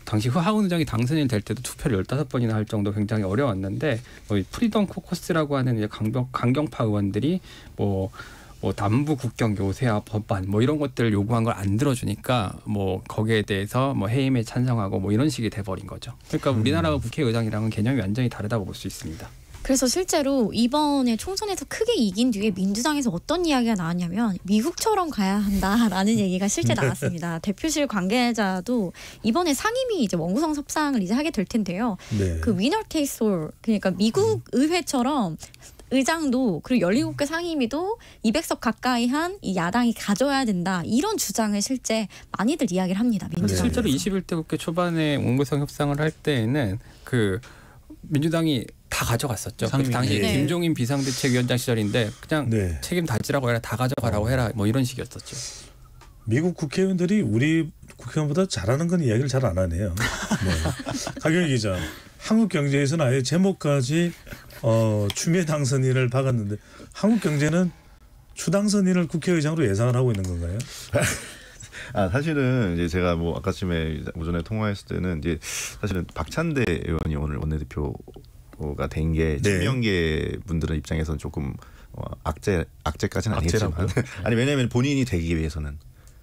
Speaker 4: 당시 하원 의장이 당선이 될 때도 투표를 15번이나 할 정도 굉장히 어려웠는데 프리덤 코커스라고 하는 이제 강경파 의원들이 남부 국경 요새화 법안 이런 것들을 요구한 걸 안 들어주니까 거기에 대해서 해임에 찬성하고 이런 식이 돼버린 거죠. 그러니까 우리나라 국회의장이랑은 개념이 완전히 다르다고 볼 수 있습니다.
Speaker 6: 그래서 실제로 이번에 총선에서 크게 이긴 뒤에 민주당에서 어떤 이야기가 나왔냐면 미국처럼 가야 한다라는 얘기가 실제 나왔습니다. 대표실 관계자도 이번에 상임위 이제 원구성 협상을 이제 하게 될 텐데요.
Speaker 1: 네.
Speaker 6: 그 위너 테이스 올 그러니까 미국 의회처럼 의장도 그리고 17개 상임위도 200석 가까이 한 이 야당이 가져야 된다. 이런 주장을 실제 많이들 이야기를 합니다. 민주당.
Speaker 4: 실제로 21대 국회 초반에 원구성 협상을 할 때에는 그 민주당이 다 가져갔었죠. 당시
Speaker 6: 네.
Speaker 4: 김종인 비상대책위원장 시절인데 그냥
Speaker 1: 네.
Speaker 4: 책임 다지라고 해라, 다 가져가라고 해라, 이런 식이었었죠.
Speaker 1: 미국 국회의원들이 우리 국회의원보다 잘하는 건 이야기를 잘 안 하네요. 네. 박영희 기자, 한국경제에서는 아예 제목까지 추미애 당선인을 박았는데 한국경제는 추당선인을 국회의장으로 예상을 하고 있는 건가요?
Speaker 7: 사실은 이제 제가 아까쯤에 오전에 통화했을 때는 이제 사실은 박찬대 의원이 오늘 원내대표가 된 게 친명계 분들의 입장에서는 조금 악재까지는 아니겠지만 아니 왜냐하면 본인이 되기 위해서는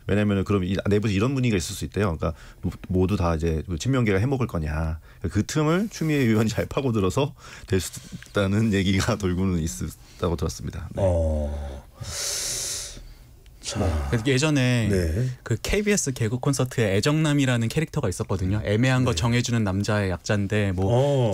Speaker 7: 왜냐하면 그럼 내부에서 이런 분위기가 있을 수 있대요. 그러니까 모두 다 이제 친명계가 해먹을 거냐. 그 틈을 추미애 의원이 잘 파고들어서 될 수 있다는 얘기가 돌고는 있었다고 들었습니다. 네.
Speaker 5: 예전에 그 KBS 개그 콘서트에 애정남이라는 캐릭터가 있었거든요. 애매한 거 정해주는 남자의 약자인데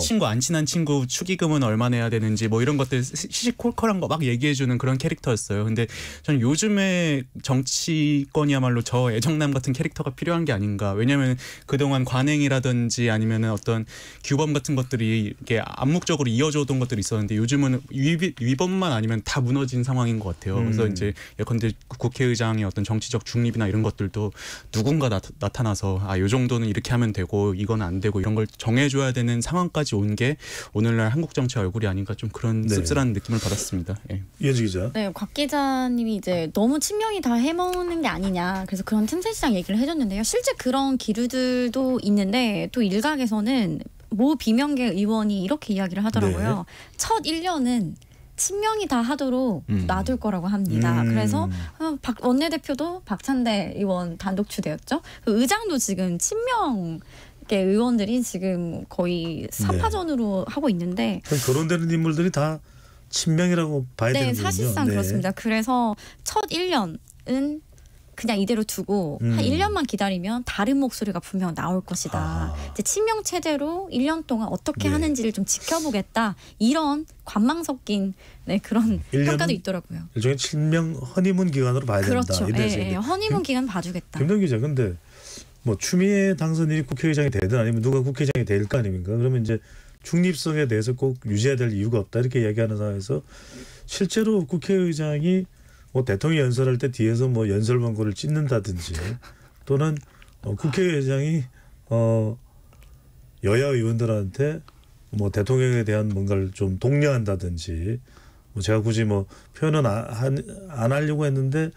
Speaker 5: 친구 안 친한 친구 축의금은 얼마 내야 되는지 이런 것들 시시콜콜한 거 막 얘기해주는 그런 캐릭터였어요. 근데 저는 요즘에 정치권이야말로 저 애정남 같은 캐릭터가 필요한 게 아닌가. 왜냐하면 그동안 관행이라든지 아니면은 어떤 규범 같은 것들이 이게 암묵적으로 이어져오던 것들이 있었는데 요즘은 위법만 아니면 다 무너진 상황인 것 같아요. 그래서 이제 예컨대 국회의장의 어떤 정치적 중립이나 이런 것들도 누군가 나타나서 요 정도는 이렇게 하면 되고 이건 안 되고 이런 걸 정해줘야 되는 상황까지 온 게 오늘날 한국 정치 얼굴이 아닌가 좀 그런 씁쓸한 느낌을 받았습니다. 예.
Speaker 1: 이현지 기자.
Speaker 6: 네, 곽 기자님이 이제 너무 친명이 다 해먹는 게 아니냐. 그래서 그런 틈새 시장 얘기를 해줬는데요. 실제 그런 기류들도 있는데 또 일각에서는 모 비명계 의원이 이렇게 이야기를 하더라고요. 첫 1년은 친명이 다 하도록 놔둘 거라고 합니다. 그래서 원내대표도 박찬대 의원 단독 추대였죠. 의장도 지금 친명 의원들이 지금 거의 3파전으로 하고 있는데
Speaker 1: 거론되는 인물들이 다 친명이라고 봐야 되는군요.
Speaker 6: 사실상 그렇습니다. 그래서 첫 1년은 그냥 이대로 두고 한 1년만 기다리면 다른 목소리가 분명 나올 것이다.
Speaker 1: 아.
Speaker 6: 이제 친명 체제로 1년 동안 어떻게
Speaker 1: 네.
Speaker 6: 하는지를 좀 지켜보겠다. 이런 관망 섞인 네, 그런
Speaker 1: 1년은
Speaker 6: 평가도 있더라고요.
Speaker 1: 일종의 친명 허니문 기간으로 봐야
Speaker 6: 그렇죠.
Speaker 1: 된다.
Speaker 6: 예, 허니문 기간 봐주겠다.
Speaker 1: 김동 기자, 근데 뭐 추미애 당선인이 국회의장이 되든 아니면 누가 국회의장이 될 거 아닙니까? 그러면 이제 중립성에 대해서 꼭 유지해야 될 이유가 없다 이렇게 이야기하는 상황에서 실제로 국회의장이 뭐 대통령 연설할 때 뒤에서 뭐 연설 원고를 찢는다든지 또는 국회의장이 여야 의원들한테 뭐 대통령에 대한 뭔가를 좀 독려한다든지 뭐 제가 굳이 뭐 표현은 안 하려고 했는데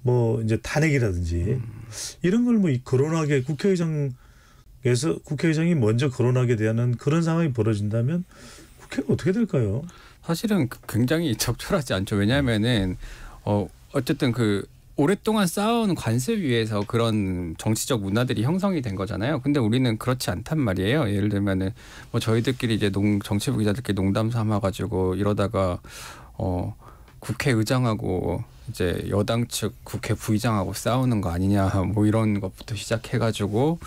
Speaker 1: 뭐 이제 탄핵이라든지 이런 걸 뭐 거론하게 국회의장이 먼저 거론하게 되는 그런 상황이 벌어진다면 국회가 어떻게 될까요?
Speaker 4: 사실은 굉장히 적절하지 않죠. 왜냐하면은 어쨌든 그 오랫동안 쌓아온 관습 위에서 그런 정치적 문화들이 형성이 된 거잖아요. 근데 우리는 그렇지 않단 말이에요. 예를 들면은 뭐 저희들끼리 이제 정치부 기자들끼리 농담 삼아가지고 이러다가 국회의장하고 이제 여당 측 국회 부의장하고 싸우는 거 아니냐 뭐 이런 것부터 시작해가지고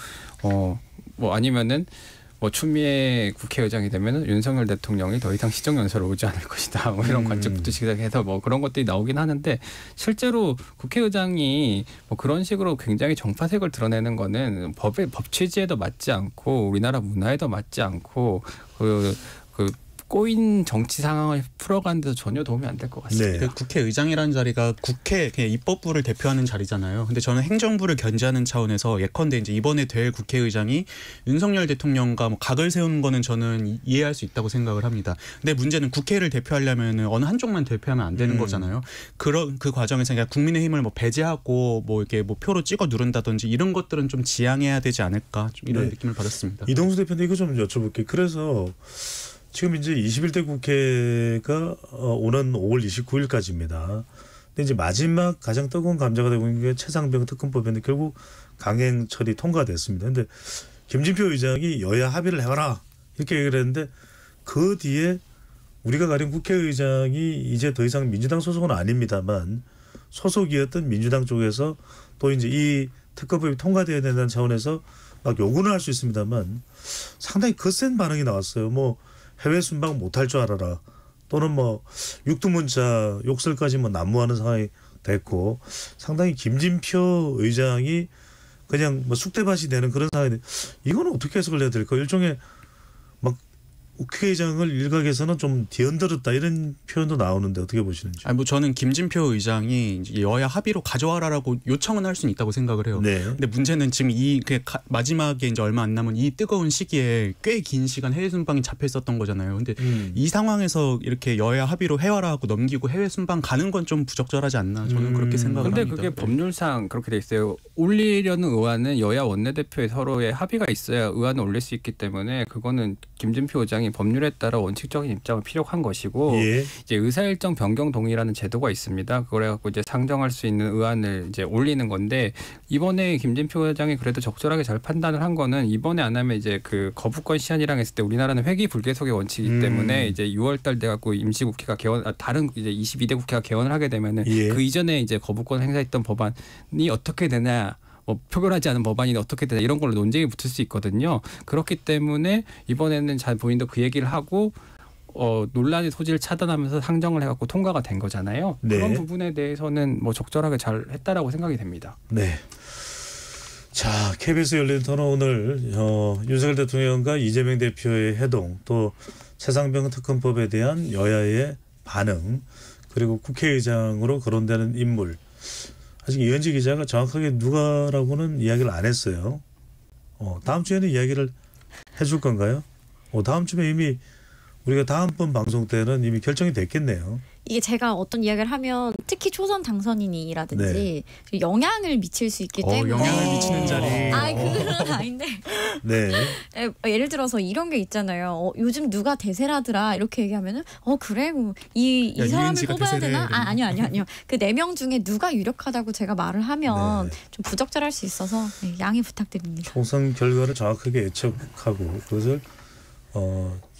Speaker 4: 뭐 아니면은 뭐 추미애 국회의장이 되면은 윤석열 대통령이 더 이상 시정연설을 오지 않을 것이다. 뭐 이런 관측부터 시작해서 뭐 그런 것들이 나오긴 하는데 실제로 국회의장이 뭐 그런 식으로 굉장히 정파색을 드러내는 거는 법 취지에도 맞지 않고 우리나라 문화에도 맞지 않고 그 꼬인 정치 상황을 풀어가는 데서 전혀 도움이 안 될 것 같습니다.
Speaker 1: 네.
Speaker 5: 그 국회의장이라는 자리가 국회 그냥 입법부를 대표하는 자리잖아요. 근데 저는 행정부를 견제하는 차원에서 예컨대 이제 이번에 될 국회의장이 윤석열 대통령과 뭐 각을 세우는 거는 저는 이해할 수 있다고 생각을 합니다. 근데 문제는 국회를 대표하려면 어느 한쪽만 대표하면 안 되는 거잖아요. 그 과정에서 그냥 국민의힘을 뭐 배제하고 뭐 이렇게 뭐 표로 찍어 누른다든지 이런 것들은 좀 지양해야 되지 않을까 좀 이런
Speaker 1: 네.
Speaker 5: 느낌을 받았습니다.
Speaker 1: 이동수 대표님 이거 좀 여쭤볼게요. 그래서 지금 이제 21대 국회가 오는 5월 29일까지입니다. 근데 이제 마지막 가장 뜨거운 감자가 되고 있는 게 최상병 특검법인데 결국 강행 처리 통과됐습니다. 근데 김진표 의장이 여야 합의를 해봐라 이렇게 얘기를 했는데 그 뒤에 우리가 가린 국회의장이 이제 더 이상 민주당 소속은 아닙니다만 소속이었던 민주당 쪽에서 또 이제 이 특검법이 통과돼야 된다는 차원에서 막 요구는 할 수 있습니다만 상당히 거센 반응이 나왔어요. 뭐 해외 순방 못할 줄 알아라. 또는 뭐 육두문자 욕설까지 뭐 난무하는 상황이 됐고 상당히 김진표 의장이 그냥 뭐 쑥대밭이 되는 그런 상황이 이거는 어떻게 해석을 해야 될까요? 일종의 막 국회의장을 일각에서는 좀 뒤흔들었다 이런 표현도 나오는데 어떻게 보시는지.
Speaker 5: 아니 뭐 저는 김진표 의장이 이제 여야 합의로 가져와라라고 요청은 할 수는 있다고 생각을 해요.
Speaker 1: 네.
Speaker 5: 근데 문제는 지금 마지막에 이제 얼마 안 남은 이 뜨거운 시기에 꽤 긴 시간 해외 순방이 잡혀 있었던 거잖아요. 근데 이 상황에서 이렇게 여야 합의로 해와라 하고 넘기고 해외 순방 가는 건 좀 부적절하지 않나 저는 그렇게 생각을
Speaker 4: 근데
Speaker 5: 합니다.
Speaker 4: 그게 법률상 그렇게 돼 있어요. 올리려는 의안은 여야 원내대표의 서로의 합의가 있어야 의안을 올릴 수 있기 때문에 그거는 김진표 의장이 법률에 따라 원칙적인 입장을 피력한 것이고
Speaker 1: 예.
Speaker 4: 이제 의사일정 변경 동의라는 제도가 있습니다. 그걸 해갖고 이제 상정할 수 있는 의안을 이제 올리는 건데 이번에 김진표 의장이 그래도 적절하게 잘 판단을 한 거는 이번에 안 하면 이제 그 거부권 시한이랑 했을 때 우리나라는 회기불개속의 원칙이기 때문에 이제 6월달 돼갖고 임시국회가 다른 이제 22대 국회가 개원을 하게 되면은
Speaker 1: 예.
Speaker 4: 그 이전에 이제 거부권 행사했던 법안이 어떻게 되냐. 뭐 표결하지 않은 법안이 어떻게 되냐 이런 걸로 논쟁이 붙을 수 있거든요. 그렇기 때문에 이번에는 잘 본인도 그 얘기를 하고 논란의 소지를 차단하면서 상정을 해갖고 통과가 된 거잖아요.
Speaker 1: 네.
Speaker 4: 그런 부분에 대해서는 뭐 적절하게 잘 했다라고 생각이 됩니다.
Speaker 1: 네. 자, KBS 열린 토론 오늘 윤석열 대통령과 이재명 대표의 회동 또 최상병 특검법에 대한 여야의 반응 그리고 국회의장으로 거론되는 인물 아직 이현지 기자가 정확하게 누가라고는 이야기를 안 했어요. 다음 주에는 이야기를 해줄 건가요? 다음 주에 이미 우리가 다음번 방송 때는 이미 결정이 됐겠네요.
Speaker 6: 이게 제가 어떤 이야기를 하면 특히 초선 당선인이라든지 영향을 미칠 수 있기 때문에
Speaker 5: 영향을 미치는 자리.
Speaker 6: 그건 아닌데
Speaker 1: 네.
Speaker 6: 예를 들어서 이런 게 있잖아요. 요즘 누가 대세라더라 이렇게 얘기하면은 그래 이 사람을
Speaker 5: 유은지가
Speaker 6: 뽑아야
Speaker 5: 대세래,
Speaker 6: 되나?
Speaker 5: 이러면.
Speaker 6: 아니요. 그 4명 중에 누가 유력하다고 제가 말을 하면
Speaker 1: 네.
Speaker 6: 좀 부적절할 수 있어서 양해 부탁드립니다.
Speaker 1: 총선 결과를 정확하게 예측하고 그것을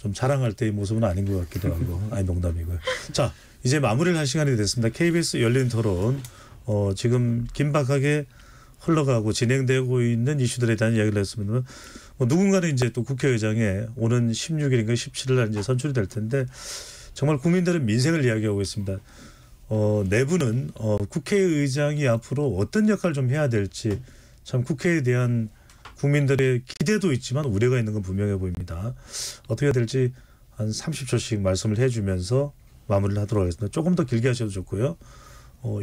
Speaker 1: 좀 자랑할 때의 모습은 아닌 것 같기도 하고 아니 농담이고요. 자 이제 마무리를 할 시간이 됐습니다. KBS 열린 토론 지금 긴박하게 흘러가고 진행되고 있는 이슈들에 대한 이야기를 했으면 누군가는 이제 또 국회의장에 오는 16일인가 17일 날 이제 선출이 될 텐데 정말 국민들은 민생을 이야기하고 있습니다. 내부는 국회의장이 앞으로 어떤 역할을 좀 해야 될지 참 국회에 대한 국민들의 기대도 있지만 우려가 있는 건 분명해 보입니다. 어떻게 해야 될지 한 30초씩 말씀을 해주면서 마무리를 하도록 하겠습니다. 조금 더 길게 하셔도 좋고요.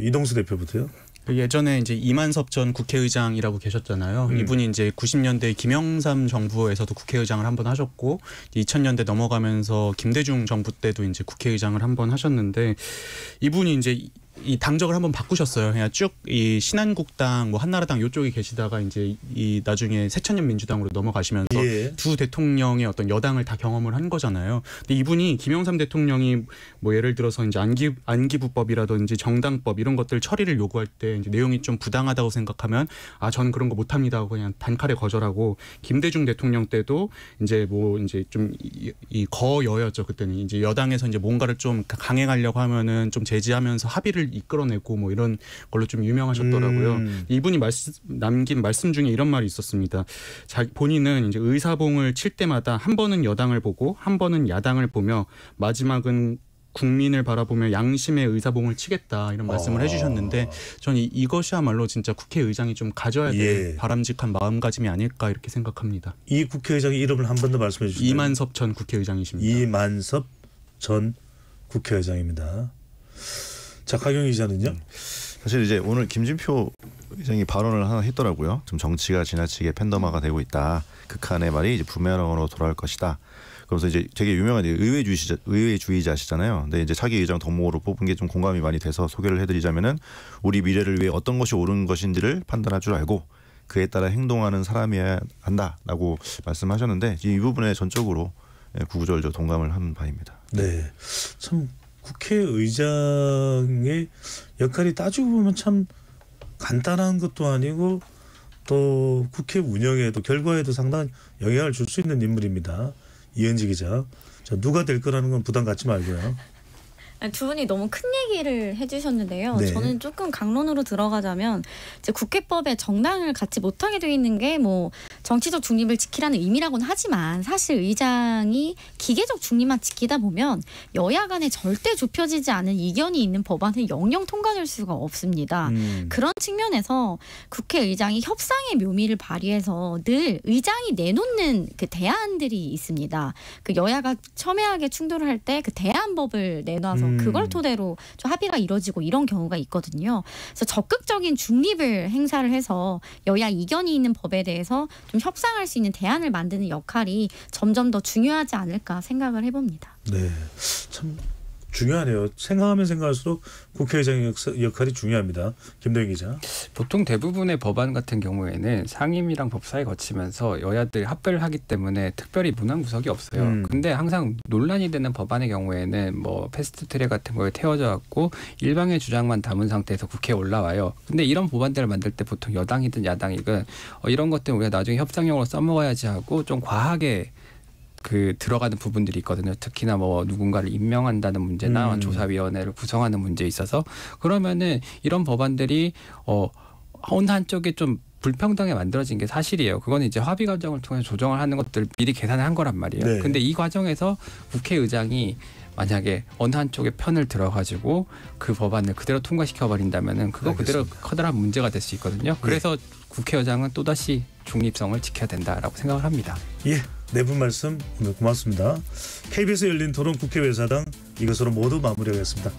Speaker 1: 이동수 대표부터요.
Speaker 5: 예전에 이제 이만섭 전 국회의장이라고 계셨잖아요. 이분이 이제 90년대 김영삼 정부에서도 국회의장을 한번 하셨고 2000년대 넘어가면서 김대중 정부 때도 이제 국회의장을 한번 하셨는데 이분이 이제 이 당적을 한번 바꾸셨어요. 그냥 쭉 이 신한국당, 뭐 한나라당 이쪽에 계시다가 이제 이 나중에 새천년 민주당으로 넘어가시면서 두 대통령의 어떤 여당을 다 경험을 한 거잖아요. 근데 이분이 김영삼 대통령이 뭐 예를 들어서 이제 안기부법이라든지 정당법 이런 것들 처리를 요구할 때 이제 내용이 좀 부당하다고 생각하면 저는 그런 거 못합니다 하고 그냥 단칼에 거절하고 김대중 대통령 때도 이제 뭐 이제 좀 이 거여였죠. 그때는 이제 여당에서 이제 뭔가를 좀 강행하려고 하면은 좀 제지하면서 합의를 이끌어내고 뭐 이런 걸로 좀 유명하셨더라고요. 이분이 남긴 말씀 중에 이런 말이 있었습니다. 본인은 이제 의사봉을 칠 때마다 한 번은 여당을 보고 한 번은 야당을 보며 마지막은 국민을 바라보며 양심의 의사봉을 치겠다 이런 말씀을 해주셨는데 저는 이것이야말로 진짜 국회의장이 좀 가져야 될 바람직한 마음가짐이 아닐까 이렇게 생각합니다.
Speaker 1: 이 국회의장의 이름을 한 번 더 말씀해 주시죠.
Speaker 5: 이만섭 전 국회의장이십니다.
Speaker 1: 이만섭 전 국회의장입니다. 자, 강영 기자는요?
Speaker 7: 사실 이제 오늘 김진표 의장이 발언을 하나 했더라고요. 좀 정치가 지나치게 팬덤화가 되고 있다. 극한의 말이 이제 부메랑으로 돌아올 것이다. 그래서 이제 되게 유명한 의회주의자시잖아요. 근데 이제 차기 의장 덕목으로 뽑은 게 좀 공감이 많이 돼서 소개를 해드리자면은 우리 미래를 위해 어떤 것이 옳은 것인지를 판단할 줄 알고 그에 따라 행동하는 사람이어야 한다라고 말씀하셨는데 이 부분에 전적으로 구구절절 동감을 하는 바입니다.
Speaker 1: 네, 참 국회의장의 역할이 따지고 보면 참 간단한 것도 아니고 또 국회 운영에도 결과에도 상당한 영향을 줄 수 있는 인물입니다. 이은지 기자. 누가 될 거라는 건 부담 갖지 말고요.
Speaker 6: 두 분이 너무 큰 얘기를 해주셨는데요.
Speaker 1: 네.
Speaker 6: 저는 조금 강론으로 들어가자면 이제 국회법에 정당을 갖지 못하게 돼 있는 게 뭐 정치적 중립을 지키라는 의미라고는 하지만 사실 의장이 기계적 중립만 지키다 보면 여야 간에 절대 좁혀지지 않은 이견이 있는 법안을 영영 통과될 수가 없습니다. 그런 측면에서 국회의장이 협상의 묘미를 발휘해서 늘 의장이 내놓는 그 대안들이 있습니다. 그 여야가 첨예하게 충돌을 할 때 그 대안법을 내놔서 그걸 토대로 좀 합의가 이루어지고 이런 경우가 있거든요. 그래서 적극적인 중립을 행사를 해서 여야 이견이 있는 법에 대해서 좀 협상할 수 있는 대안을 만드는 역할이 점점 더 중요하지 않을까 생각을 해봅니다.
Speaker 1: 네, 참 중요하네요. 생각하면 생각할수록 국회의장의 역할이 중요합니다. 김동인 기자.
Speaker 4: 보통 대부분의 법안 같은 경우에는 상임위랑 법사위 거치면서 여야들이 합의를 하기 때문에 특별히 무난 구석이 없어요. 근데 항상 논란이 되는 법안의 경우에는 뭐 패스트트랙 같은 거에 태워져 갖고 일방의 주장만 담은 상태에서 국회에 올라와요. 근데 이런 법안들을 만들 때 보통 여당이든 야당이든 이런 것들은 우리가 나중에 협상용으로 써먹어야지 하고 좀 과하게 들어가는 부분들이 있거든요. 특히나 뭐 누군가를 임명한다는 문제나 조사위원회를 구성하는 문제에 있어서 그러면은 이런 법안들이 어느 한쪽에 좀 불평등하게 만들어진 게 사실이에요. 그건 이제 합의 과정을 통해서 조정을 하는 것들 미리 계산을 한 거란 말이에요.
Speaker 1: 네.
Speaker 4: 근데 이 과정에서 국회의장이 만약에 어느 한쪽에 편을 들어가지고 그 법안을 그대로 통과시켜 버린다면은 그거 그대로 커다란 문제가 될 수 있거든요. 그래서 국회의장은 또다시 중립성을 지켜야 된다라고 생각을 합니다.
Speaker 1: 예, 네 분 말씀 오늘 고맙습니다. KBS 열린 토론 국회외사당 이것으로 모두 마무리하겠습니다.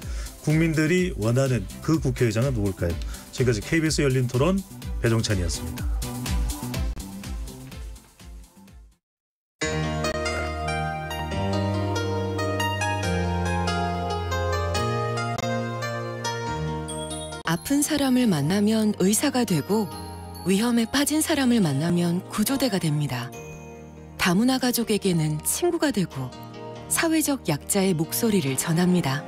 Speaker 1: 국민들이 원하는 그 국회의장은 누굴까요? 지금까지 KBS 열린 토론 배종찬이었습니다.
Speaker 8: 아픈 사람을 만나면 의사가 되고 위험에 빠진 사람을 만나면 구조대가 됩니다. 다문화 가족에게는 친구가 되고 사회적 약자의 목소리를 전합니다.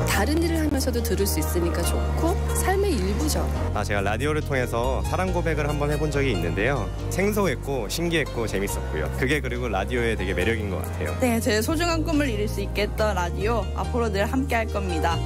Speaker 9: 다른 일을 하면서도 들을 수 있으니까 좋고 삶의 일부죠.
Speaker 10: 제가 라디오를 통해서 사랑 고백을 한번 해본 적이 있는데요. 생소했고 신기했고 재밌었고요. 그게 그리고 라디오의 되게 매력인 것 같아요.
Speaker 11: 네, 제 소중한 꿈을 이룰 수 있게 했던 라디오 앞으로 늘 함께 할 겁니다.